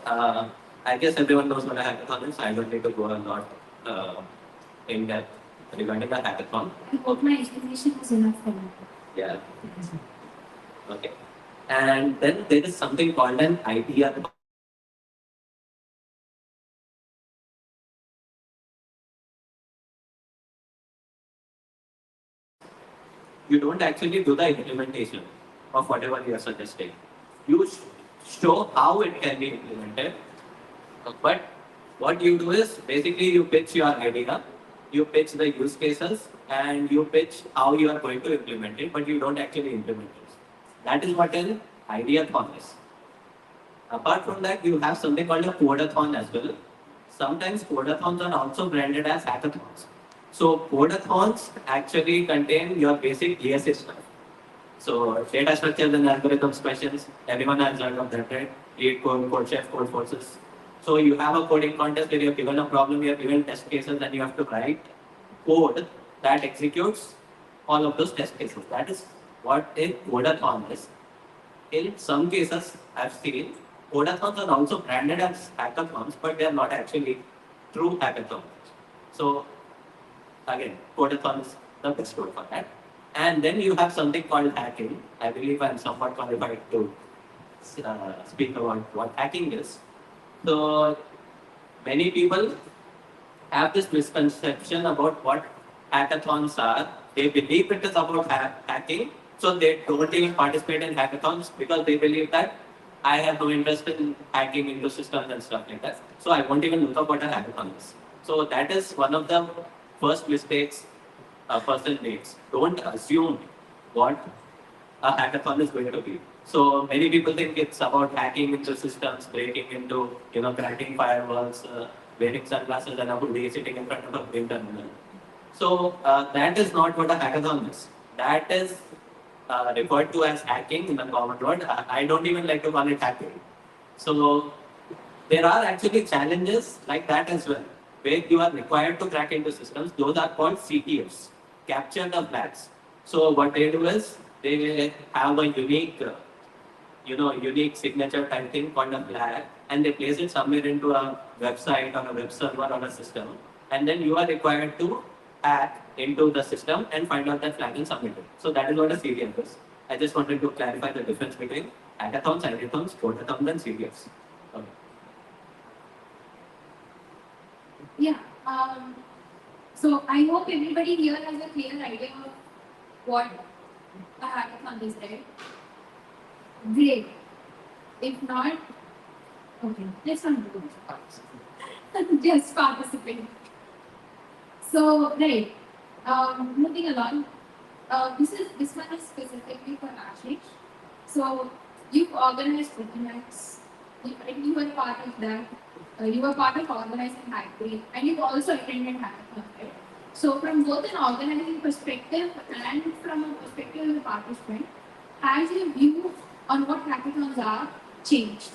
I guess everyone knows what a hackathon is, so I don't need to go a lot in depth regarding the hackathon. I hope my explanation was enough for you. Yeah. Okay. And then there is something called an idea. You don't actually do the implementation of whatever you are suggesting. You show how it can be implemented. But what you do is basically you pitch your idea, you pitch the use cases, and you pitch how you are going to implement it, but you don't actually implement it. That is what an ideathon is. Apart from that, you have something called a codathon as well. Sometimes codathons are also branded as hackathons. So codathons actually contain your basic DSA stuff. So data structures and algorithms questions, everyone has heard of that, right? Lead code, code chef, code forces. So you have a coding contest where you're given a problem, you're given test cases, and you have to write code that executes all of those test cases. That is what a codathon is. In some cases, I've seen codathons are also branded as hackathons, but they are not actually true hackathons. So again, codathon is the best word for that. And then you have something called hacking. I believe I'm somewhat qualified to speak about what hacking is. So many people have this misconception about what hackathons are. They believe it is about hacking, so they don't even participate in hackathons because they believe that I have no interest in hacking into systems and stuff like that. So I won't even look up what a hackathon is. So that is one of the first mistakes a person makes. Don't assume what a hackathon is going to be. So many people think it's about hacking into systems, breaking into, cracking firewalls, wearing sunglasses and a hoodie sitting in front of a green terminal. So that is not what a hackathon is. That is referred to as hacking in the common word. I don't even like to call it hacking. So there are actually challenges like that as well, where you are required to crack into systems. Those are called CTFs, capture the flags. So what they do is they have a unique signature type thing called a flag, and they place it somewhere into a website or a web server or a system, and then you are required to hack into the system and find out that flag and submit it. So that is what a CTF is. I just wanted to clarify the difference between hackathons, hackathons, codathons, and CTFs. Okay. Yeah. So I hope everybody here has a clear idea of what a hackathon is, right? Great. If not, okay, let's not do it. Just participate. So, right. Moving along. This one is specifically for Ashish. So you've organized webinars. You were part of that. You were part of organizing Hackday, and you've also attended hackathons, right? So from both an organizing perspective and from a perspective of a participant, has your view on what hackathons are changed?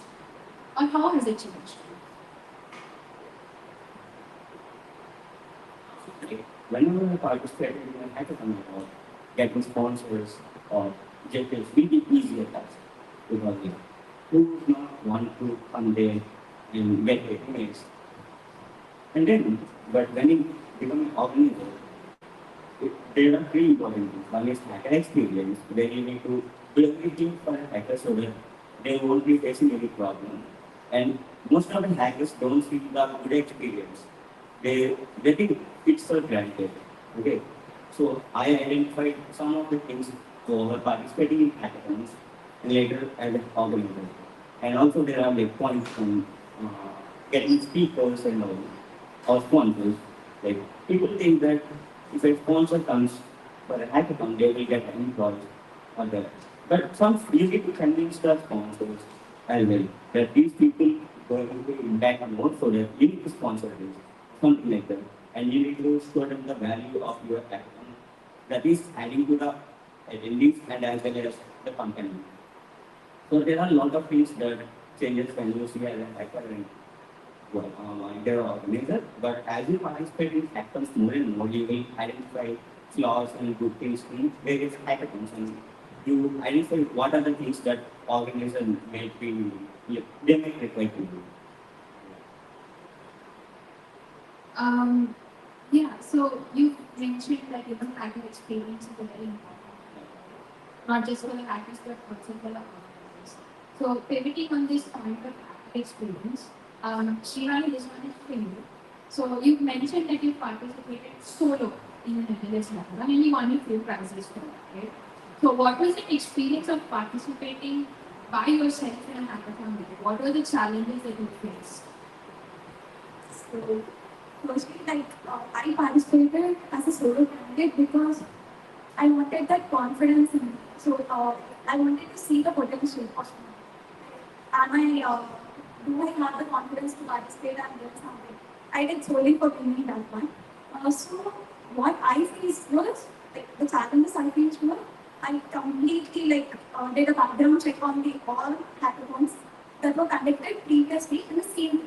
Or how has it changed? whenever I participate in a hackathon or getting sponsors or just it's really easier task because who would not want to come there and get recognized? And then, but when you become an organizer, there are three important things. One is hacker experience, where you need to do everything for a hacker so that they won't be facing any problem. And most of the hackers don't see the good experience. They think it's for granted. Okay. So I identified some of the things for participating in hackathons and later as an organizer. And also there are like points from getting speakers and all, or sponsors. Like people think that if a sponsor comes for a hackathon, they will get employees or that. But some you need to convince the sponsors as well that these people going to impact more so that you need to sponsor this, something like that. And you need to show them the value of your hackathon that is adding to the attendees and as well as the company. So there are a lot of things that changes when you see as a hacker and their organizer, but as you participate in hackathons more and more, you will identify flaws and good things in various hackathons, and you identify what are the things that organizers may be they may require to do. Um, yeah, so you mentioned that hacker experience is very important, not just for the hackers but also for the organizers. So pivoting on this point of hacker experience, Srinani, this one is for you. So you mentioned that you participated solo in an MLS hackathon and you won a few prizes for that, right? So what was the experience of participating by yourself in a hackathon? What were the challenges that you faced? So, firstly, I participated as a solo candidate because I wanted that confidence in me. So, I wanted to see the potential of me. Do I have the confidence to participate and get something? I did solely for winning that one. So, what I faced was, the challenges I faced were, I completely did a background check on the all hackathons that were conducted previously in the same way.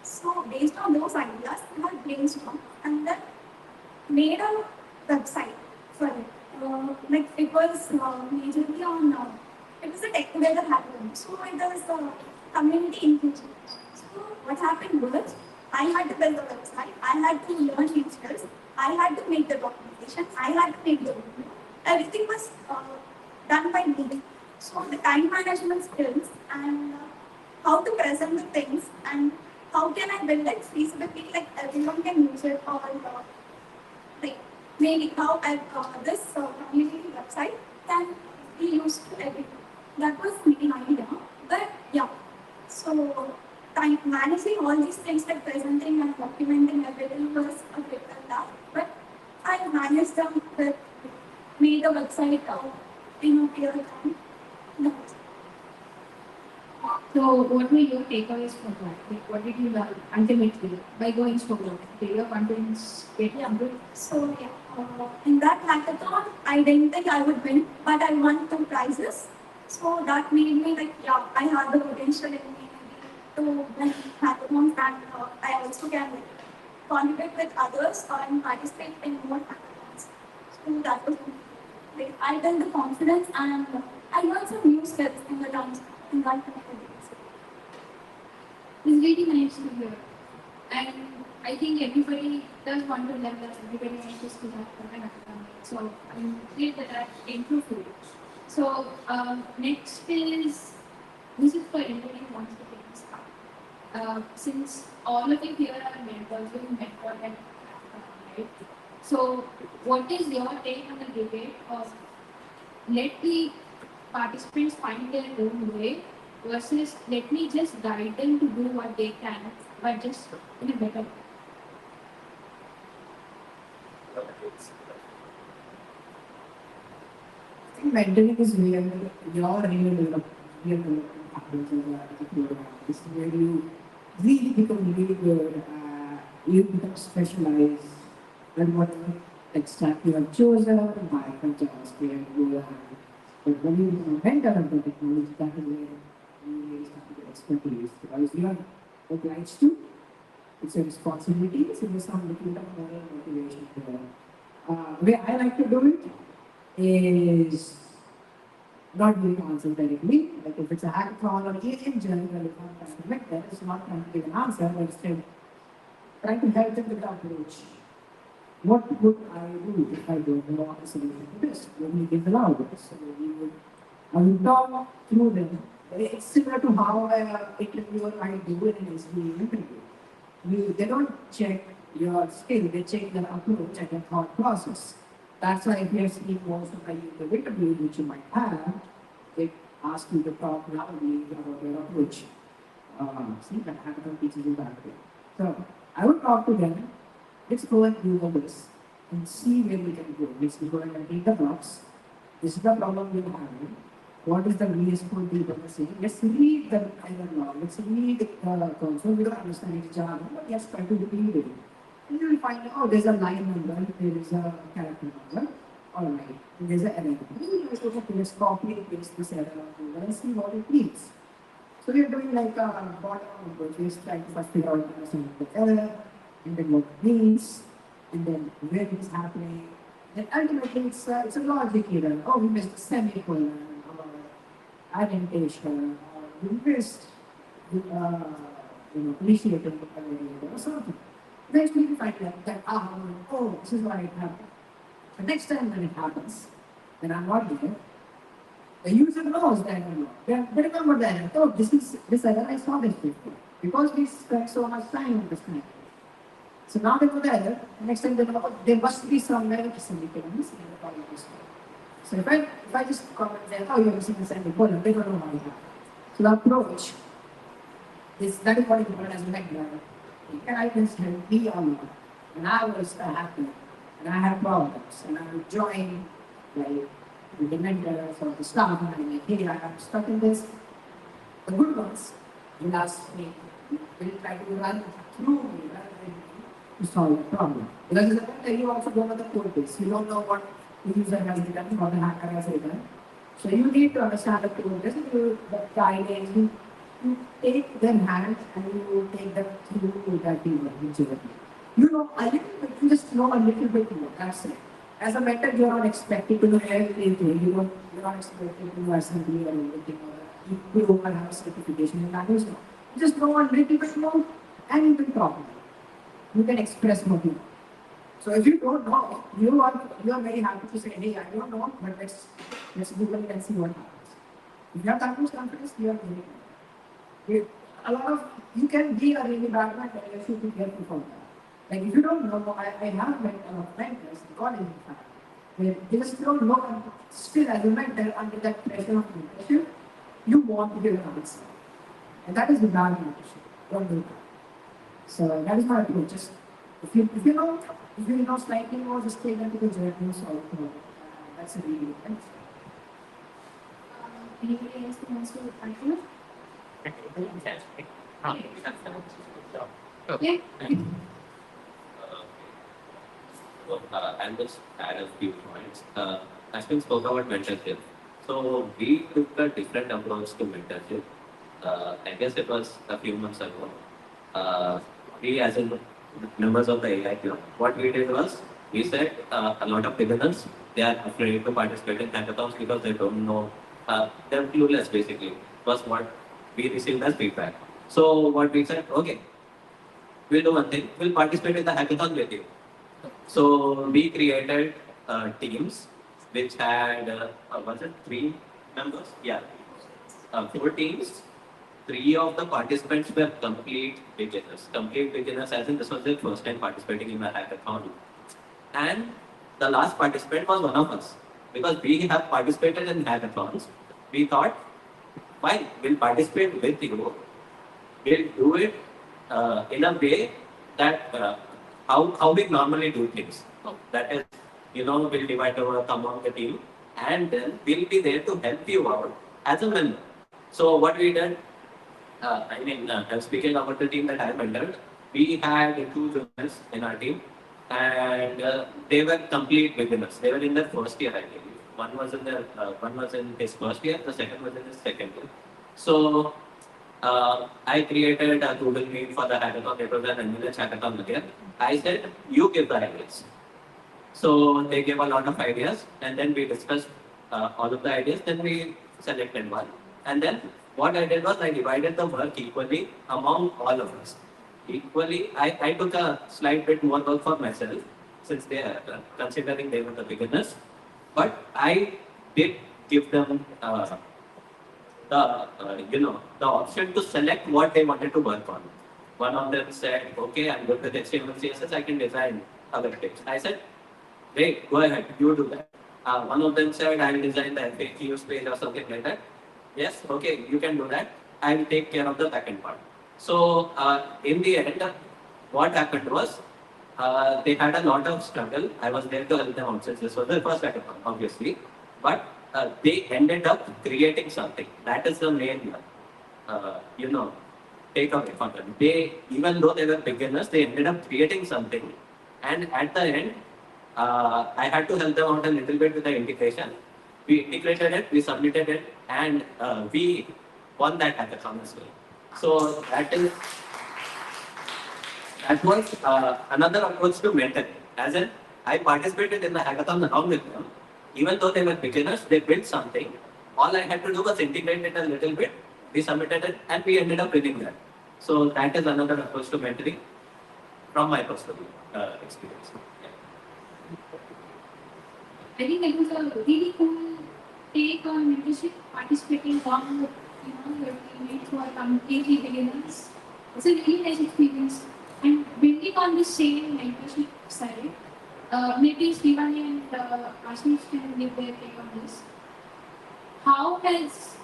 So based on those ideas, I had brainstormed and then made a website for it. It was majorly on, it was a tech together hackathon. So it was community engagement. So what happened was, I had to build the website, I had to learn new skills, I had to make the documentation, I had to make the video. Everything was done by me. So the time management skills and how to present the things and how can I build it feasibility like everyone can use it or like maybe how this community website can be used to everyone. That was main idea. But yeah, so time managing all these things like presenting and documenting everything was a bit tough. But I managed them with made the website in a period of time. That's So what were your takeaways from that? Like what did you learn ultimately by going solo? Did your confidence get improved? So yeah, in that hackathon, I didn't think I would win, but I won two prizes. So that made me I have the potential in me to win hackathons, and I also can contribute with others and participate in more hackathons. So that was I built the confidence and I learned some new skills in the terms in that community. It's really nice to hear. And I think everybody does want to level up, everybody wants to speak up for an academic. So I'm glad that that came through for you. So next is, this is for anybody who wants to take this up. Since all of you here are mentors, you mentor and right? So what is your take on the debate of let the participants find their own way versus let me just guide them to do what they can, but just in a better way? I think mentoring is where your real development happens this is where you really become really good, you become specialized, and whatever tech stack you have chosen, Python, JavaScript, Golang. But when you become a mentor of the technology, that is where you really start to get expertise because you are obliged to It's a responsibility, so there's some little bit of moral motivation there. The way I like to do it is not giving answers directly. Like if it's a hackathon or in general, if I'm trying to make that, it's not trying to give an answer, but instead trying to help them with the approach. What would I do if I don't know a solution to this? Let me give allowed this. So I will talk through them. It's similar to how an interviewer might do it in an SBA interview. They don't check your skill, they check your approach and your thought process. That's why if you have seen most of the interviews which you might have, they ask you to talk loudly about your approach. See, that hackathon teaches you that way. So I would talk to them. Let's go and Google this and see where we can go. Let's go and take the blocks. This is the problem we're having. What is the VS Code people are saying? Let's read the error log. Let's read the console. We don't understand each other, but let's try to read it. And you will find out, oh, there's a line number, there is a character number. All right, and there's an error. You guys go, okay, let's copy and paste this error number and see what it means. So we are doing like a bottom approach. We're trying to first figure out the error, and then what it means, and then where it is happening. Then ultimately it's a logic error. Oh, we missed a semicolon, or indentation, or we missed initiating or something. Eventually we find that oh, this is why it happened. The next time when it happens, then I'm not there. The user knows that error. They remember that error. Oh, this error, I saw this before. Because we spent so much time on this thing. So now they know the error. Next time they know, oh, there must be somewhere a semicolon missing in the problem this way. So if I just comment there, oh, you're missing a semicolon, they don't know how it happened. So the approach that is what is called as vector. Can I just help me or not? And I was happy, and I have problems, and I would join like the mentors or the staff, and I'm like, hey, I'm stuck in this. The good ones will ask me, will try to run through me rather than to solve the problem. Because as a mentor, you also don't know the code base. You don't know what the user has written, what the hacker has written. So you need to understand the code base, the guidance, you take their hand and you take them through that whichever. You know a little bit, you just know a little bit more, that's it. As a mentor, you're not expected to know everything. You're not expected to know assembly or anything, or you don't have certification in that. You just know a little bit more and you can talk. You can express what you know. So if you don't know, you are very happy to say, hey, I don't know, but let's Google it and see what happens. If you have that much confidence, you are very good. You can be a really bad mentor, you should be careful for that. Like if you don't know, I have met a lot of mentors, college in fact, where they just don't know, and still as a mentor, under that pressure of mentorship, you want to give an answer. And that is the bad mentorship. Don't do that. So that is my approach. Just if you know slightly more, just take them to the journey and solve the problem. That's a really good thing. Anybody else who wants to continue? Yeah. I'll just add a few points. As we spoke about mentorship, so we took a different approach to mentorship. I guess it was a few months ago. We, as in members of the AI club, what we did was we said a lot of beginners, they are afraid to participate in hackathons because they don't know, they're clueless basically, was what we received as feedback. So what we said, okay, we'll do one thing, we'll participate in the hackathon with you. So we created teams which had, was it 3 members? Yeah, 4 teams. 3 of the participants were complete beginners. Complete beginners as in this was their first time participating in a hackathon. And the last participant was one of us. Because we have participated in hackathons, we thought, fine, we'll participate with you. We'll do it in a way that how we normally do things. That is, we'll divide our work among the team and then we'll be there to help you out as a member. So what we did, speaking about the team that I mentored, we had 2 juniors in our team and they were complete beginners. They were in their first year, I believe. One was in his first year, the second was in his second year. So I created a Google Meet for the hackathon. It was an endurance hackathon again. I said, you give the ideas. So they gave a lot of ideas, and then we discussed all of the ideas. Then we selected one, and then what I did was I divided the work equally among all of us. Equally, I took a slight bit more work for myself since they are considering they were the beginners, but I did give them the option to select what they wanted to work on. One of them said, "Okay, I'm good with HTML, CSS. I can design other things." I said, "Great, go ahead, you do that." One of them said, "I'll design the FAQs page or something like that." Yes, okay, you can do that. I'll take care of the backend part. So in the end, what happened was they had a lot of struggle. I was there to help them out since this was the first hackathon, obviously. But they ended up creating something. That is the main, takeaway for them. They, even though they were beginners, they ended up creating something. And at the end, I had to help them out a little bit with the integration. We integrated it, we submitted it, and we won that hackathon as well. So that was another approach to mentoring. As in, I participated in the hackathon along with them. Even though they were beginners, they built something. All I had to do was integrate it a little bit. We submitted it, and we ended up winning that. So that is another approach to mentoring from my personal experience. I think that was a really cool take on mentorship, participating along with your teammates who are completely beginners. It's a really nice experience. And building on the same mentorship side, maybe Shivani and Ashish can give their take on this. How has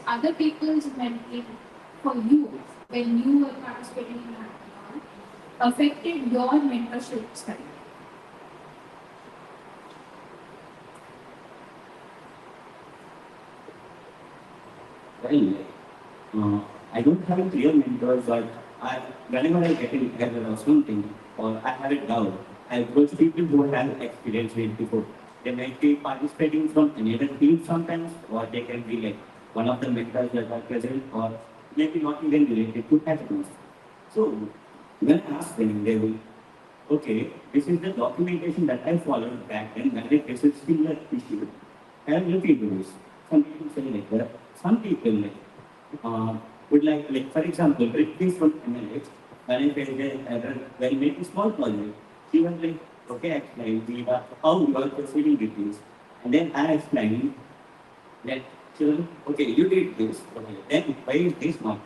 other people's mentoring for you when you were participating in hackathon affected your mentorship style? Well, I don't have a clear mentor, but whenever I get in error or something, or I have a doubt, I approach people who have experience with before. They might be participating from another team sometimes, or they can be like one of the mentors that are present, or maybe not even related to hackathons. So when I ask them, they will, okay, this is the documentation that I followed back then, and this is still an issue. And look into this. Some people say like that. Some people would like, for example, Britney from MLH, when I said when making small project, she was like, okay, explain how you are proceeding with this. And then I explained that, she was like, okay, you did this, okay, then why is this not?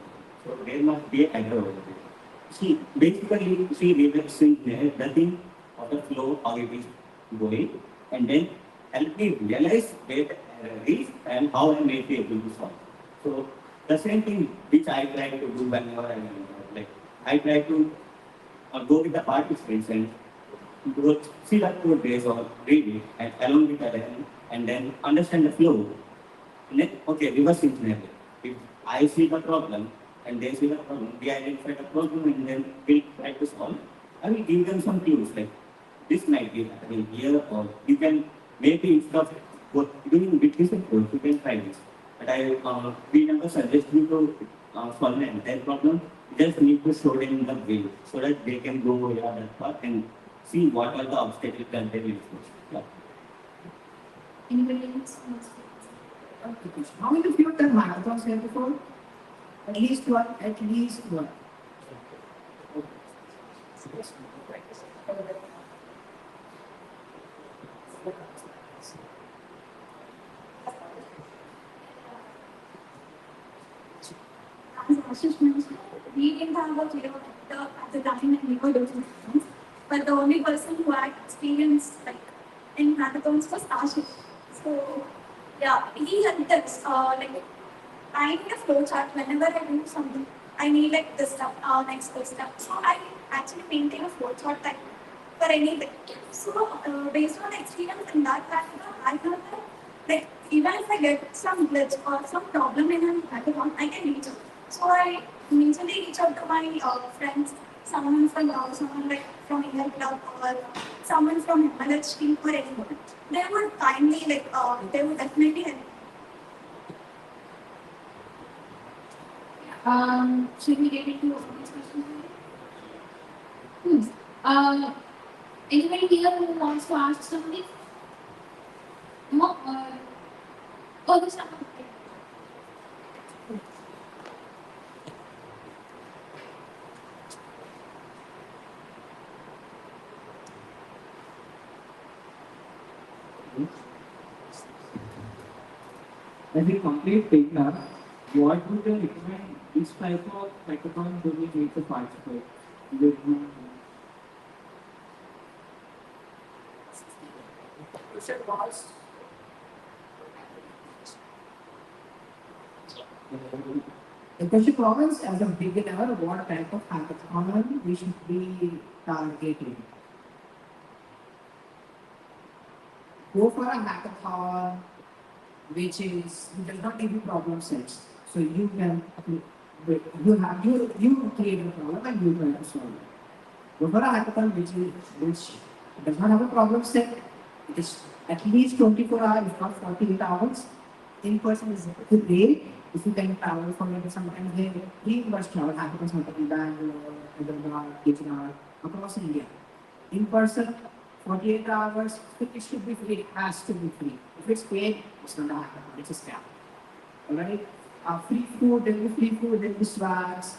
So there must be an error over there. She basically, she reversing the thing of the flow, how it is going, and then help me realize where the error is and how I may be able to solve. So the same thing which I try to do whenever I am like I try to go with the participants and go see the code base or read it and along with them and then understand the flow. And then okay, reverse engineering. If I see the problem and they see the problem, we identify the problem and then we try to solve. I will give them some clues like this might be happening here or you can maybe instead of doing with this approach, you can try this. But we never suggest you to solve the entire problem. You just need to show them the way so that they can go yeah, that path and see what are the obstacles that they will face. Yeah. Anybody else? How many of you have done marathons here before? At least one, at least one. As Ashish mentioned, we didn't have a clear mentor at the time and we were doing hackathons. But the only person who had experience in hackathons was Ashish. So yeah, he helped us. I need a flow chart whenever I do something. I need like this step, next this step. So I actually maintain a flow chart for anything. So based on the experience in that hackathon, I know that even if I get some glitch or some problem in a hackathon, I can reach out. So I immediately reach out to my friends, someone from someone from India Club or someone from MLH team or anyone. They would kindly they would definitely help. Should we get into all these questions? Anybody here who wants to ask something? No? Oh, there's someone. As we complete pickup, what would you recommend? Which type of hackathon do we need to participate? With the question was, as a beginner, what type of hackathon we should be targeting? Go for a hackathon which does not give you problem sets. So you can you create a problem and you try to solve it. Go for a hackathon which does not have a problem set. It is at least 24 hours, if not 48 hours. In person is great. If you can travel from it, sometimes they reimburse travel hackathons happen in Bangalore, Hyderabad, Gujarat, across India. In person, 48 hours, it should be free, it has to be free. If it's paid, it's not a hackathon, it's a scam. Alright? Free food, there will be free food, there will be swags.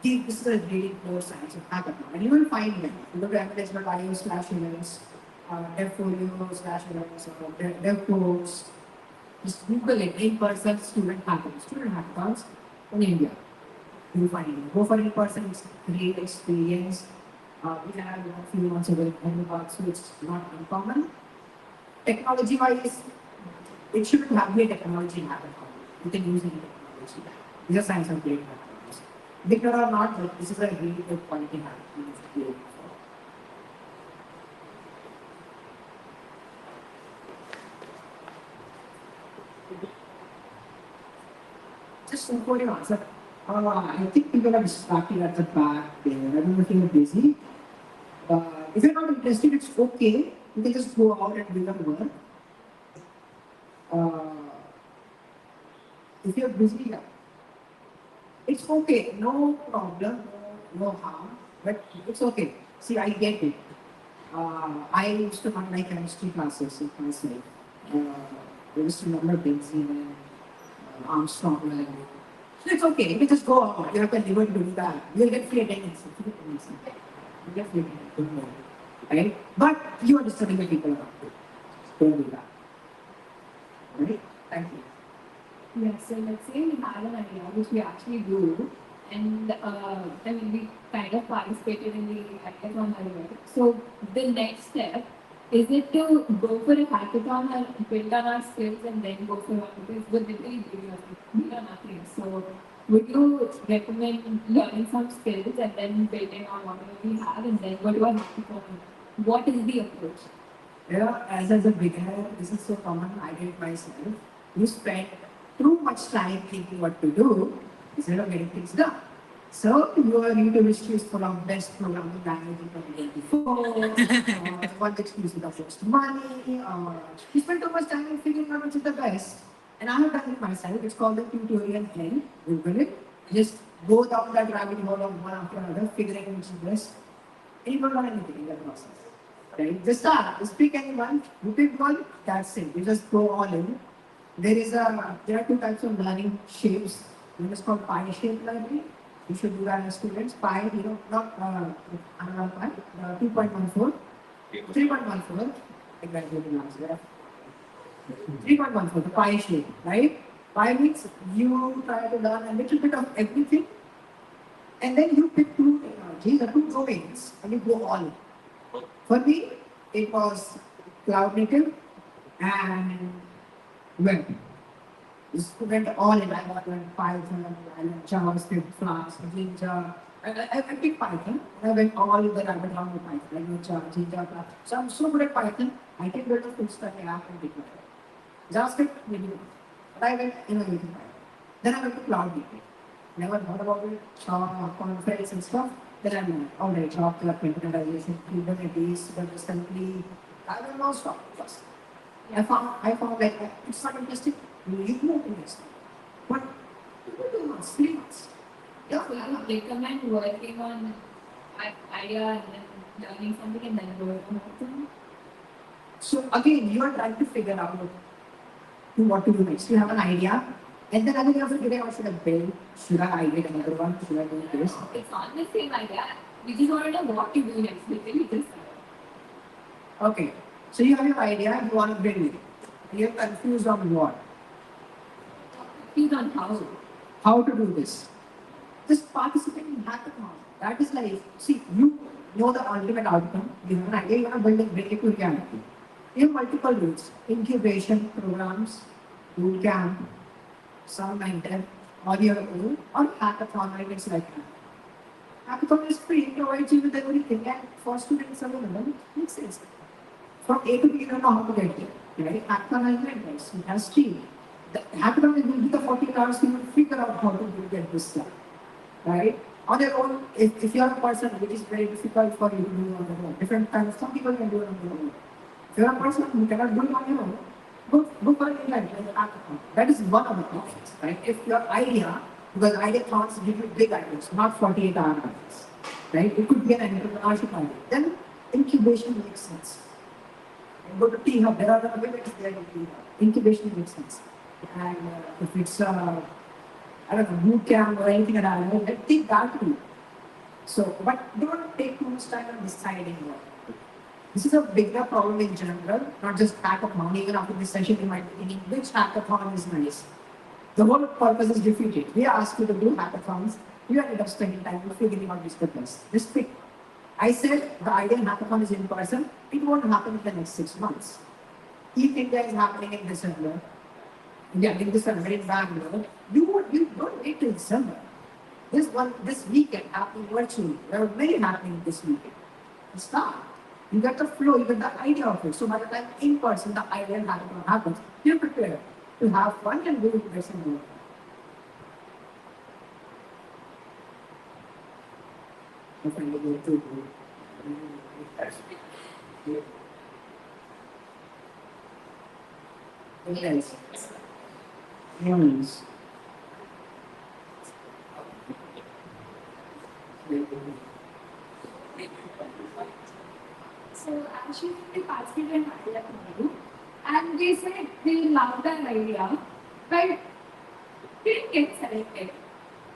This is a really core science of hackathon. And you will find them. You go to mls.io/events, devfolio/events, or devcodes. Just Google it, in-person student hackathons in India. You will find it. Go for in-person, it's a great experience. We had a few months ago in Hyderabad, so it's not uncommon. Technology-wise, it shouldn't have been a technology hackathon. You can use any technology. These are science of great hackathons. Bigger or not, but this is a really good quality hackathon. Just simple answer. I think people are distracted at the back there. I don't know if you're busy. If you're not interested, it's okay. You can just go out and do your work. If you're busy, yeah. It's okay. No problem. No harm. But it's okay. See, I get it. I used to run my chemistry classes with myself. I used to remember benzene and Armstrong. So it's okay. You can just go out. You have to live and do that. You'll get free attendance. You get free attendance. Right? But you are disturbing the people around you. Don't do that. Right? Thank you. Yeah, so let's say we have an idea, which we actually do, and then we kind of participated in the hackathon earlier. So the next step, is it to go for a hackathon and build on our skills and then go for one? Because we're literally doing nothing. So would you recommend learning some skills and then building on whatever we have and then go to a hackathon? What is the approach? Yeah, as a beginner, this is so common. I did it myself. You spend too much time thinking what to do instead of getting things done. So your YouTube history is full of best programming language in 2024, one excuse with the first money, you spend too much time figuring out which is the best. And I have done it myself. It's called the tutorial hell. Google it. Just go down that rabbit hole of one after another, figuring out which is best. And you don't learn anything in that process. Right? Just start. Just pick anyone. You pick one. That's it. You just go all in. There are two types of learning shapes. One is called pie shape learning. You should do that as students. Pie, not analog pie, 2.14, 3.14, exactly the answer. 3.14, the pie shape, right? Pie means you try to learn a little bit of everything, and then you pick two technologies or two domains, and you go all in. For me, it was cloud native and web. Just went all in. I went Python, I went JavaScript, Flask, Jinja. I picked Python. I went all in the rabbit hole with Python. I went Jinja, Flask. So I'm so good at Python. I can build a full stack app and deploy it. JavaScript, maybe not. But I went using Python. Then I went to cloud native. Never thought about it. Saw conference and stuff. Then I'm like, all right, Docker, containerization, Kubernetes, but just simply, I will not stop first. I found like it's not interesting. You know interesting. But 2 months, 3 months. So you would recommend working on an idea and then learning something and then going on hackathon? So again, you are trying to figure out what to do next. You have an idea, and then again you have to figure out what should I build? Should I ideate another one? Should I do this? It's not the same idea. We just want to know what to do next. Literally just Okay. So you have your idea, you want to build it. You're confused on what? confused on how. How to do this? Just participate in hackathon. That is like, see, you know the ultimate outcome. You have an idea, you want to build it, bring it to reality. You have multiple routes: incubation programs, boot camp, some mentor, or your own, or hackathon, like it's like that. Hackathon is free, it provides you with everything, and for students available, makes sense. From A to B, you don't know how to get there, right? Hackathon has mentors, it has team. The hackathon will give you the 40 hours, you will figure out how to get this done, right? On your own, if you're a person which is very difficult for you to do on your own, different kinds, some people can do it on their own. If you're a person who cannot do it on your own, go for an event like hackathon. That is one of the options, right? If your idea, because ideathons give you big ideas, not 48-hour ideas, right? It could be an entrepreneurship idea. Then incubation makes sense. And go to T-Hub, there are the events there in T-Hub. Incubation makes sense. And if it's I don't know, boot camp or anything like that, I take that too. So, but don't take too much time on deciding what. This is a bigger problem in general, not just hackathon. Even after this session, you might be thinking, which hackathon is nice? The whole purpose is defeated. We asked you to do hackathons, you ended up spending time figuring out which the best. Just pick. I said the idea hackathon is in person, it won't happen in the next 6 months. If India is happening in December, in December in Bangalore, you don't wait till December. This weekend happening virtually. There are many happening this weekend. Start. You get the flow, you get the idea of it. So by the time in person the idea happens, you're prepared to have fun and do it best and work. Yes. Yes. So actually they participated in Hackathon and they said they loved that idea, but didn't get selected.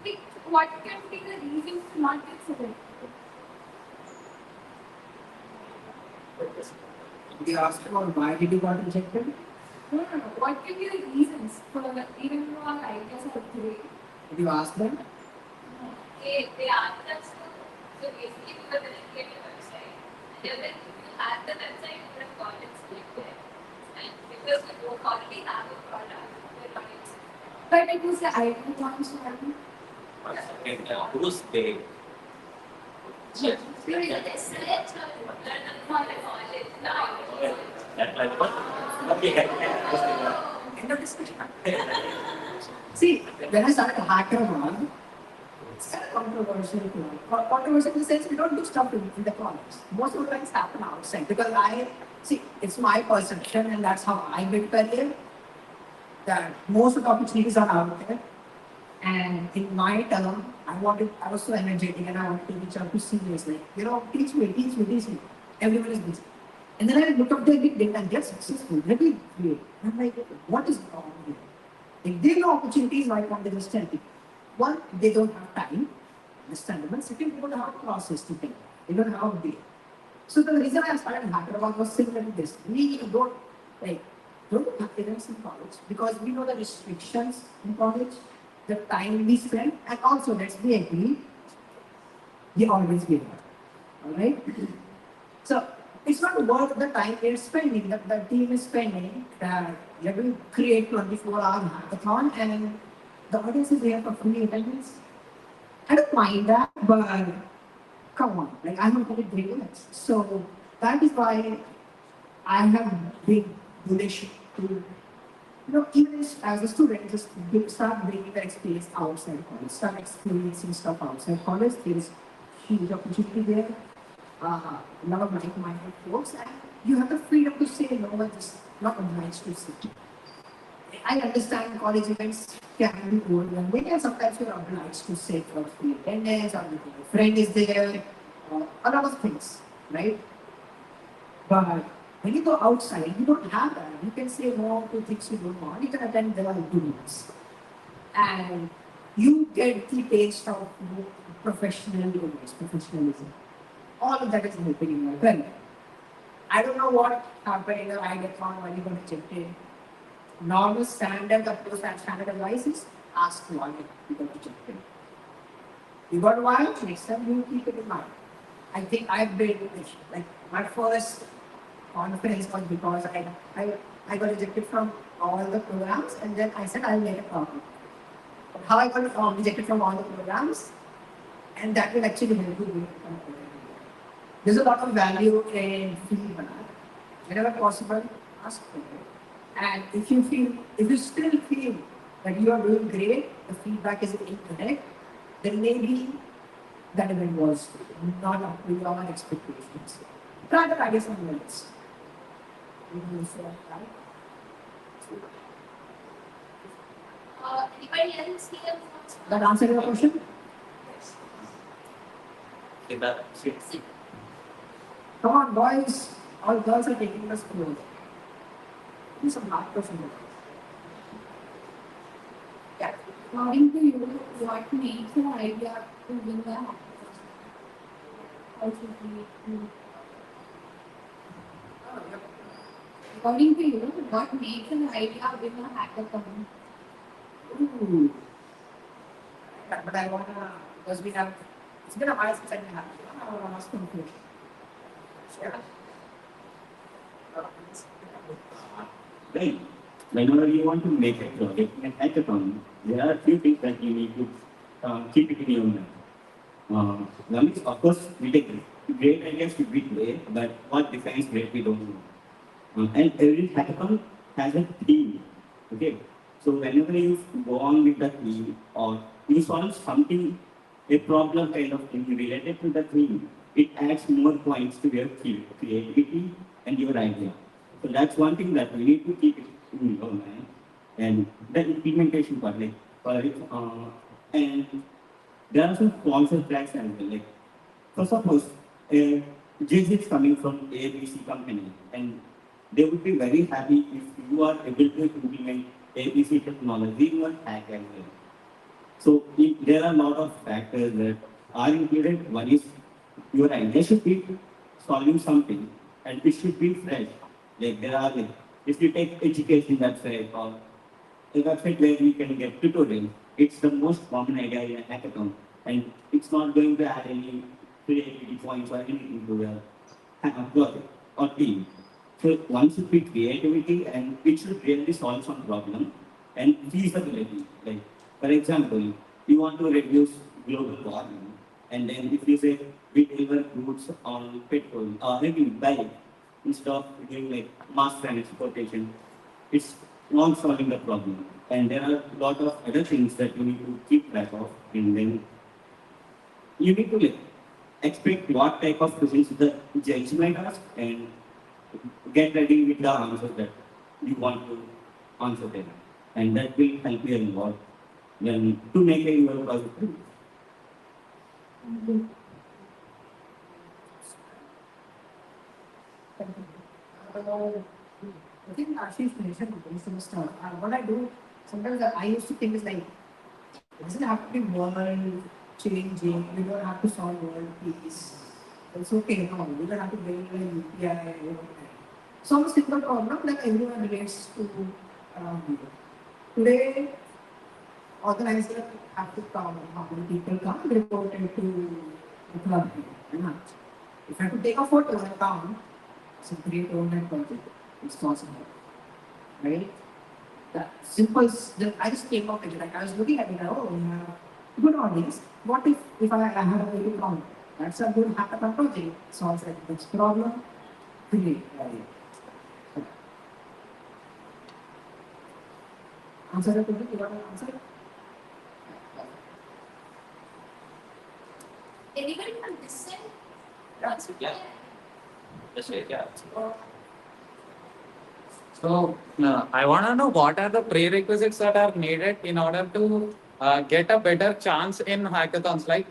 Like, what can be the reason to not get selected? They asked about why did you got rejected? No. What can be the reasons for even though our ideas are great? Did you ask them? They asked us so basically we were going to create a website. And then if you had the website, you would have got it selected. And because we don't already have a product, we're not interested. But it was the idea launch one. Who's they? Yes. We were going to select not a college, now. Okay. End of discussion. See, when I started hackathon, it's kind of controversial. Controversial in the sense we don't do stuff in the college. Most of the things happen outside because it's my perception and that's how I build career. That most of the opportunities are out there. And in my term, I was so energetic and I wanted to reach out to seniors like, teach me. Everyone is busy. And then I look up their LinkedIn and they're successful, really great. And I'm like, what is wrong here? If they know opportunities, why can't they just tell people? One, they don't have time, understandable. Second, they don't have a process to think. They don't have a way. So the reason I started Hackathon was similar to this. We don't have events in college because we know the restrictions in college, the time we spend, and also let's be agree, we always give up. Alright? So it's not worth the time we're spending, that the team is spending, that we are going to create 24-hour hackathon and the audience is there for free attendance. I don't mind that, but come on, I'm not going to do it. So that is why I have been bullish to, even as a student, just start bringing the experience outside college, start experiencing stuff outside college. There is huge opportunity there. A lot of like-minded folks, and you have the freedom to say no, but just not obliged to sit. I understand college events can be overwhelming and sometimes you're obliged to sit for the attendance or if your friend is there, a lot of things, right? But when you go outside, you don't have that. You can say no to things you don't want. You can attend there in 2 minutes. And you get the taste of professionalism. All of that is helping in my career. I don't know what happened in the hackathon when you got rejected. Normal standard approach and standard advice is ask why you got rejected. You got why? Next time you keep it in mind. I think I've been like my first conference was because I got rejected from all the programs and then I said I'll make a problem. How I got rejected from all the programs and that will actually help you with there's a lot of value in feedback. Whenever possible, ask for it. And if you still feel that you are doing great, the feedback is incorrect, then maybe that event was not up to your expectations. Try that idea somewhere else. Anybody else here? That answer your question? In that, Come on, boys. All girls are taking the school. Do some hard question. Yeah. According to you, what makes the idea to win the hackathon? How should we do? According to you, what makes an idea win a hackathon? Ooh. Yeah, but I wanna because we have it's been a while since I didn't have it. I wanna ask them to share. Right. Whenever you want to make a project in a hackathon, there are a few things that you need to keep it in your mind. One is, of course, we take great ideas to be great, but what defines great we don't know. And every hackathon has a theme. Okay. So whenever you go on with the theme or you solve something, a problem kind of thing related to the theme, it adds more points to your creativity and your idea. So that's one thing that we need to keep it in your mind. And the implementation part, like, and there are some sponsor tracks as well. Like, so suppose Jay is coming from ABC company, and they would be very happy if you are able to implement ABC technology in your hack as well. So there are a lot of factors that are included. One is your idea should be solving something and it should be fresh. Like there are like if you take education website or a website where we can get tutorials, it's the most common idea in a hackathon. And it's not going to add any creativity points or anything to the project or team. So one should be creativity and it should really solve some problem and feasibility. Like for example, you want to reduce global warming and then if you say we deliver goods on petrol or maybe bike instead of doing like mass transportation, it's not solving the problem. And there are a lot of other things that you need to keep track of and then you need to like expect what type of questions the judge might ask and get ready with the answers that you want to answer them. And that will help you a lot when to make a your project. I think Ashish mentioned most of the stuff. What I do sometimes I used to think is like it doesn't have to be world changing. You don't have to solve world peace. It's okay, no, you don't have to build an UPI. Some simple problem that everyone relates to around you. Today, organizer have to count how many people come, report it to the club. Right? If I have to take a photo and count, it's a great online project. It's possible, right? The simple, I just came up with it. Like I was looking at it, oh, we have good audience. What if I have a very count? That's a good hackathon project. Solves like this problem. Create. Answer the question. You got an answer? Anybody from this side? Yeah. That's right, yeah. So, I want to know what are the prerequisites that are needed in order to get a better chance in hackathons. Like,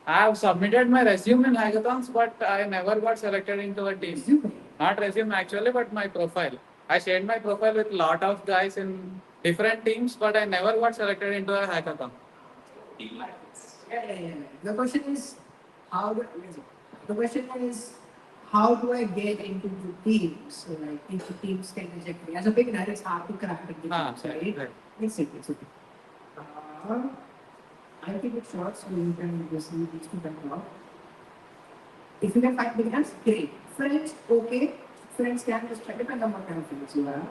I have submitted my resume in hackathons, but I never got selected into a team. Resume. Not resume actually, but my profile. I shared my profile with a lot of guys in different teams, but I never got selected into a hackathon. Yeah. The question is, how do, the question is, how do I get into the teams? So like, if the teams can reject me. As a beginner, it's hard to crack into teams, right? Right. It's okay. I think it's short, so you can just leave these two back out. If you can find beginners, great. Friends, okay. Friends can just depend on what kind of friends you have.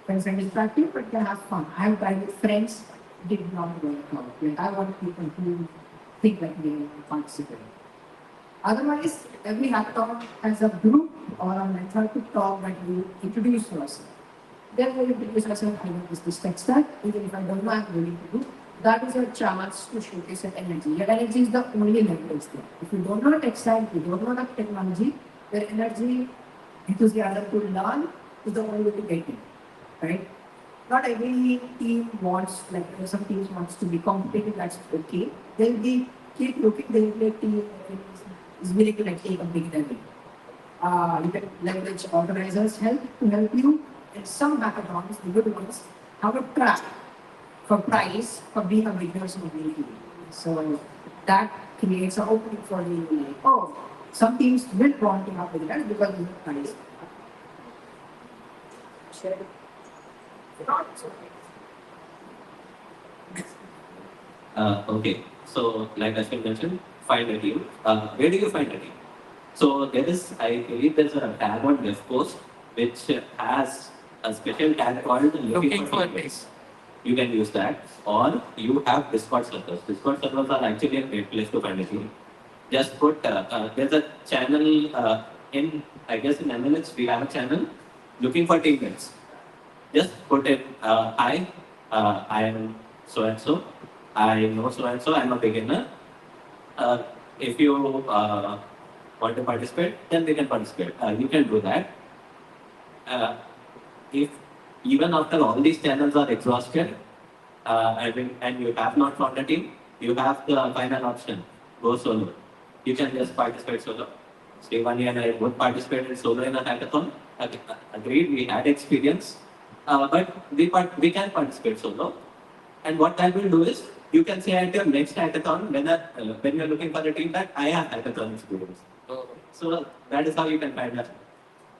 Friends can distract you, but can have fun. I have tried with friends, did not work out. Like I want people who think like me and participate. Otherwise, every hackathon has a group or a method to talk that you introduce yourself. Then when you introduce yourself, I know this tech stack, even if I don't know, I'm willing to do. That is your chance to showcase your energy. Your energy is the only leverage there. If you don't know tech stack, you don't know the technology, your energy, enthusiasm to learn is the only way to get in. Right? Not every team wants, like some teams wants to be competitive, that's okay. They'll be keep looking, they'll be a team that is willing to like take a big level. You can leverage organizers help to help you. And some hackathons, the good ones, have a track for prize for being a beginner's mobility. So that creates an opening for you. Like, oh, some teams will want to have beginners because of the prize. Share. Not so. Okay, so like Ashwin mentioned, find a team. Where do you find a team? So there is, I believe there's a tab on DevPost which has a special tag called looking for teammates. You can use that, or you have Discord servers. Discord servers are actually a great place to find a team. Just put, there's a channel in, I guess in MLX, we have a channel looking for teammates. Just put in, hi, I am so and so, I know so and so, I'm a beginner. If you want to participate, then they can participate. You can do that. If even after all these channels are exhausted, and you have not found a team, you have the final option, go solo. You can just participate solo. Stevani and I both participated solo in a hackathon. Agreed, we had experience, but we can participate solo. And what that will do is, you can say at your next hackathon, when you're looking for a team, that I have hackathon experience. So that is how you can find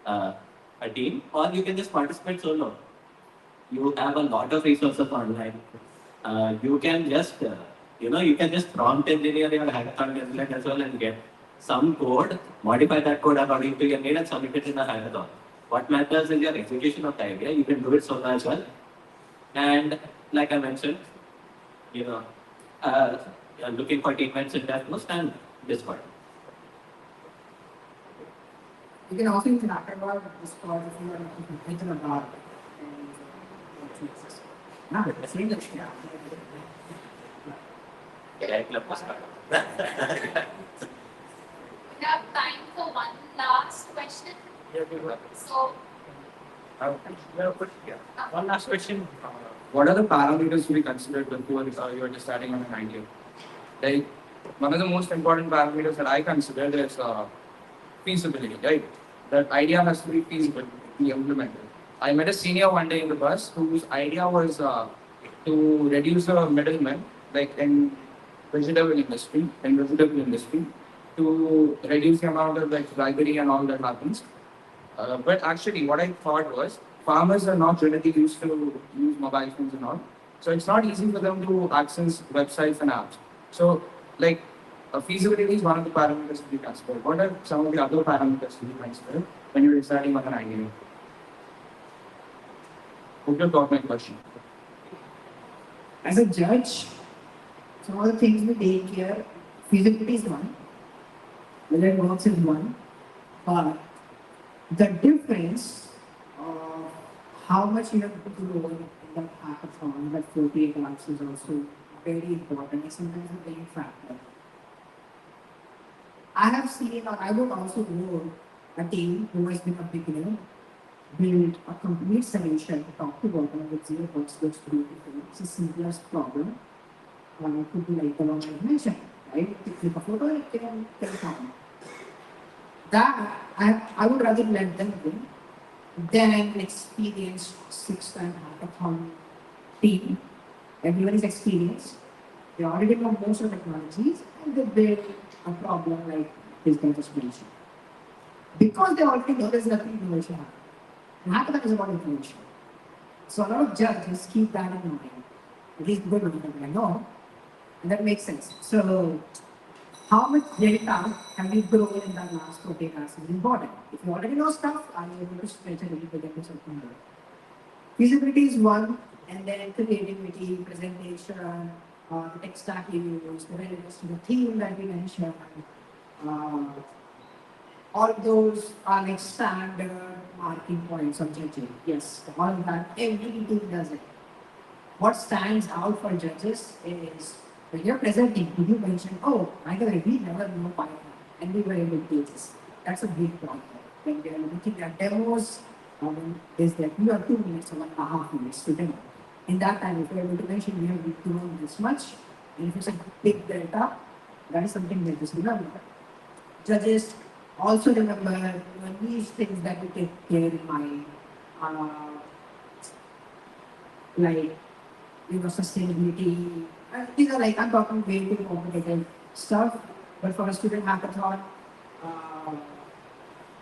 a team, or you can just participate solo. You have a lot of resources online. You can just, you can just prompt engineer your hackathon template as well and get some code, modify that code according to your need and submit it in a hackathon. What matters is your execution of the idea. You can do it solo as well. And like I mentioned, you know, you're looking for teammates in DevPost and Discord. You can also use an Acrobat Discord if you are into a bar. No, it's English. Yeah. We have time for one last question. So, One last question. What are the parameters to be considered before you are deciding on an idea? Like, one of the most important parameters that I consider is feasibility, right? That idea has to be feasible to be implemented. I met a senior one day in the bus whose idea was to reduce the middlemen, like in vegetable industry, to reduce the amount of like bribery and all that happens. But actually, what I thought was farmers are not really used to use mobile phones and all, so it's not easy for them to access websites and apps. So, like, feasibility is one of the parameters to be considered. What are some of the other parameters to be considered when you're deciding on an idea? Hope you got my question. As a judge, some of the things we take care, feasibility is one, whether it works is one, but the difference of how much you have to do in that hackathon, that 48 hours is also very important. It's sometimes a main factor. I have seen, or I would also know a team who has been a beginner build a complete solution to top to bottom with zero bugs, looks beautiful. It's the simplest problem. It could be like the one I mentioned, right? You click a photo, it can come. That I would rather let them win than an experienced six-time hackathon team. Everyone is experienced. They already know most of the technologies and they build a problem like this guy just mentioned. Because they already know there's nothing innovation happening. And hackathon is about information. So a lot of judges keep that in mind. At least good ones that I know. And that makes sense. So how much data have you grown in the last 40 hours is important. If you already know stuff, are you able to stretch a little bit into something more? Feasibility is one, and then creativity, presentation, the tech stack you use, the relevance to the theme that we mentioned. Uh, all those are like standard marking points of judging. Yes, all of that, every team does it. What stands out for judges is when you're presenting, did you mention, oh, by the way, we never know Python and we were able to do this. That's a big point. When we are looking at demos, is that you have 2 minutes or 1.5 minutes to demo. In that time, if you're able to mention we have grown this much, and if it's a big delta, that is something that just remember. Judges also remember these things that you take care in mind, like sustainability. These are like I'm talking way too complicated stuff, but for a student hackathon, uh,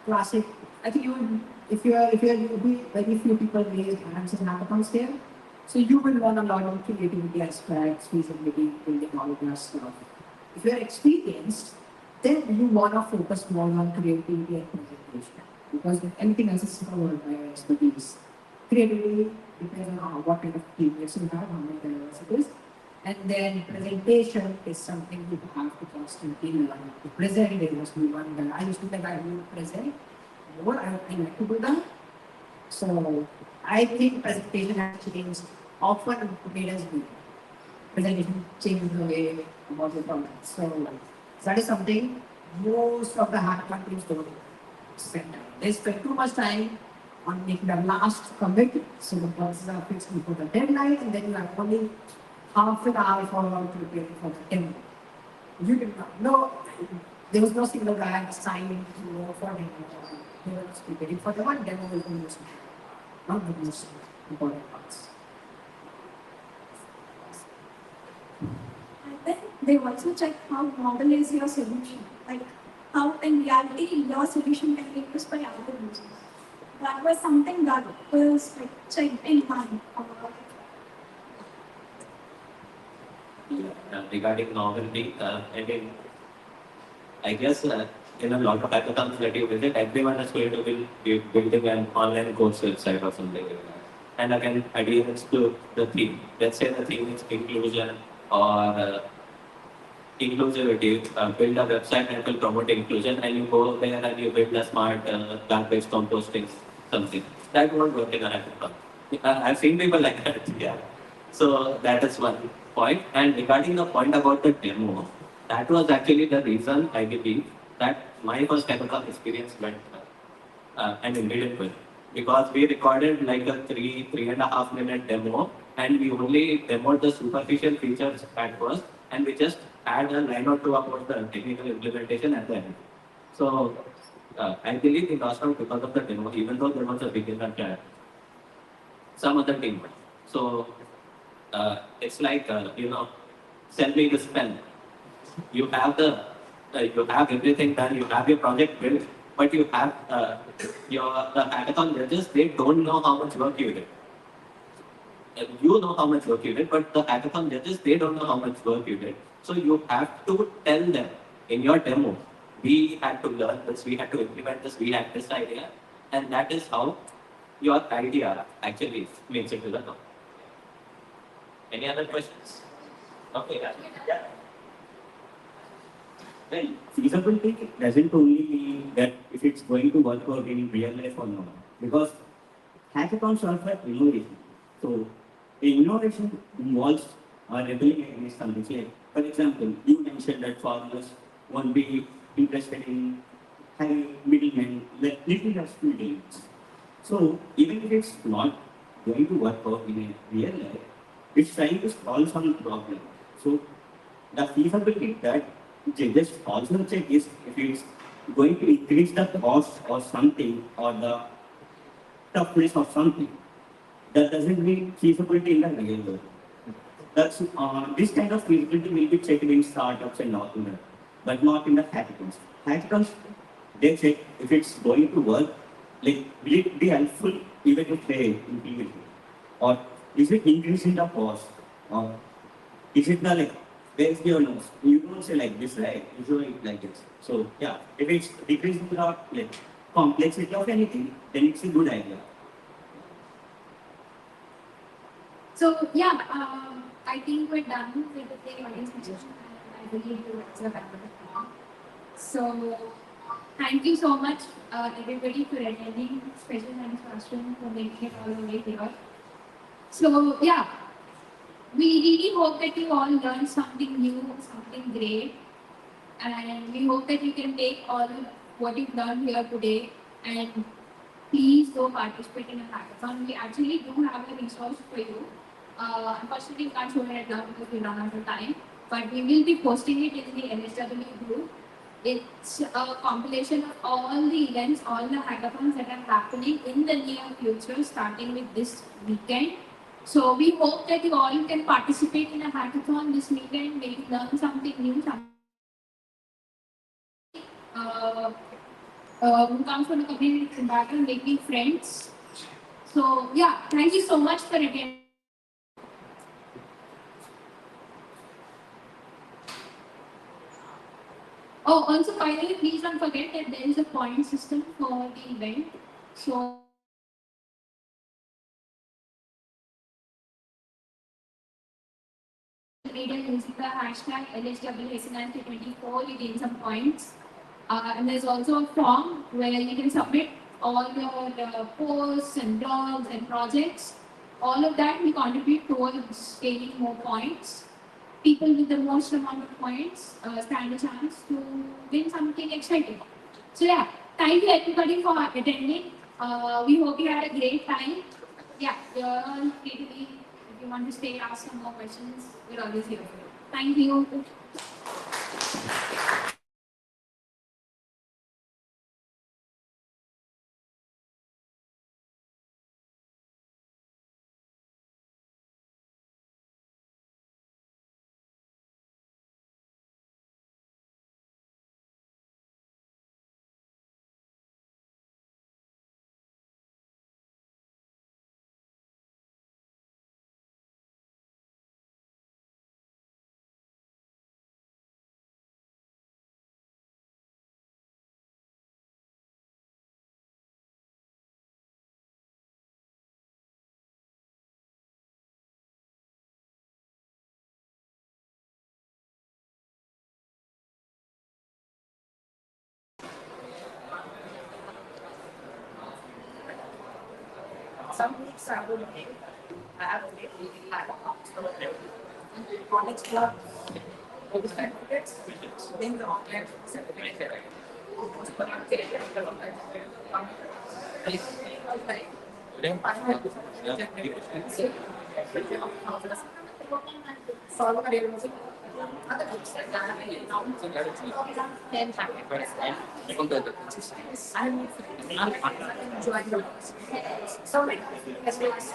classic. I think you would, if you will be very few people raise hands in hackathons there, so you will learn a lot of creativity aspects, feasibility, building all of that stuff. If you're experienced, then you wanna focus more on creativity and presentation because anything else is covered by your expertise. Creativity depends on what kind of experience you have, how many diverse it is. And then presentation is something you have to constantly learn. To present, there must be one guy. I used to think I would present more. I like to do that. So I think presentation has changed often made us good. Presentation changes the way about the product. So that is something most of the hackathon teams don't spend time. They spend too much time on making the last commit, so the processes are fixed before the deadline, and then you have only half an hour for preparing for the demo. You did not know, there was no single guy assigned to know for demo. They were just preparing for the one demo was the most important, not the most important parts. And then they also check how model is your solution, like how in reality your solution can be used by other users. That was something that was like checked in mind. Regarding novelty, I guess in a lot of hackathons that you visit, everyone is going to be building an online course website or something like that. And again, adherence to the theme. Let's say the theme is inclusion or inclusivity. Build a website that will promote inclusion, and you go there and you build a smart garbage composting something. That won't work in a hackathon. I've seen people like that. Yeah. So that is one point. And regarding the point about the demo, that was actually the reason I believe that my first hackathon experience went and it didn't win. Because we recorded like a 3.5 minute demo and we only demoed the superficial features at first and we just add a line or two about the technical implementation at the end. So I believe we lost out because of the demo, even though there was a beginner track. Some other team won. So it's like, send me this pen. You have you have everything done, you have your project built, but you have the hackathon judges, they don't know how much work you did. You know how much work you did, but the hackathon judges, they don't know how much work you did. So you have to tell them in your demo, we had to learn this, we had to implement this, we had this idea, and that is how your idea actually makes it to the top. Any other questions? Okay, yeah. Well, feasibility doesn't only mean that if it's going to work out in real life or not. Because hackathons are for innovation. So the innovation involves rebelling against something. Like, for example, you mentioned that farmers won't be interested in having middlemen, like little less middlemen. So even if it's not going to work out in a real life, it's trying to solve some problem. So the feasibility that they just also check is if it's going to increase the cost or something or the toughness of something. That doesn't mean feasibility in the real world. That's this kind of feasibility will be checked in startups and all that, but not in the hackathons. Hackathons, they check if it's going to work, like will it be helpful even if they implement it, or is it increasing the cost, or is it the like where's your nose? You don't say like this, right? You show it like this. So yeah, if it's decreasing the like complexity of anything, then it's a good idea. So yeah, I think we're done with the audience question. I believe you answered that. So thank you so much, everybody, for attending. Special thanks to Ashwin for making it all the way here. So yeah, we really hope that you all learned something new, something great, and we hope that you can take all of what you've learned here today and please go participate in a hackathon. We actually do have a resource for you. Unfortunately, we can't show it right now because we run out of time, but we will be posting it in the LHW group. It's a compilation of all the events, all the hackathons that are happening in the near future, starting with this weekend. So we hope that you all can participate in a hackathon this weekend, maybe learn something new, uh, who comes from the community background, making friends. So yeah, thank you so much for attending. Oh, also finally, please don't forget that there is a point system for the event. So later using the hashtag LHW 24, you gain some points. And there's also a form where you can submit all your posts and blogs and projects. All of that will contribute towards gaining more points. People with the most amount of points stand a chance to win something exciting. So yeah, thank you everybody for attending. We hope you had a great time. Yeah, you're all free to leave. If you want to stay, ask some more questions. We're always here for you. Thank you. Some weeks I would have college club, certificates, then the online certificate. I'm enjoying the so many as well as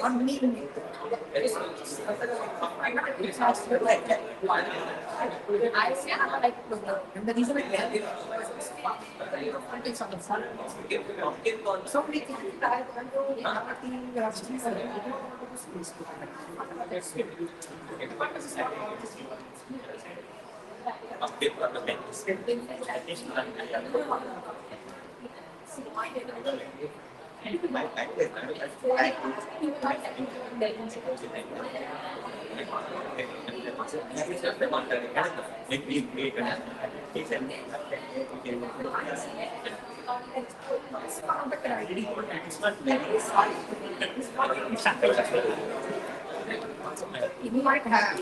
on me. I say I like the reason it's on the front. So many things that I want to You might have.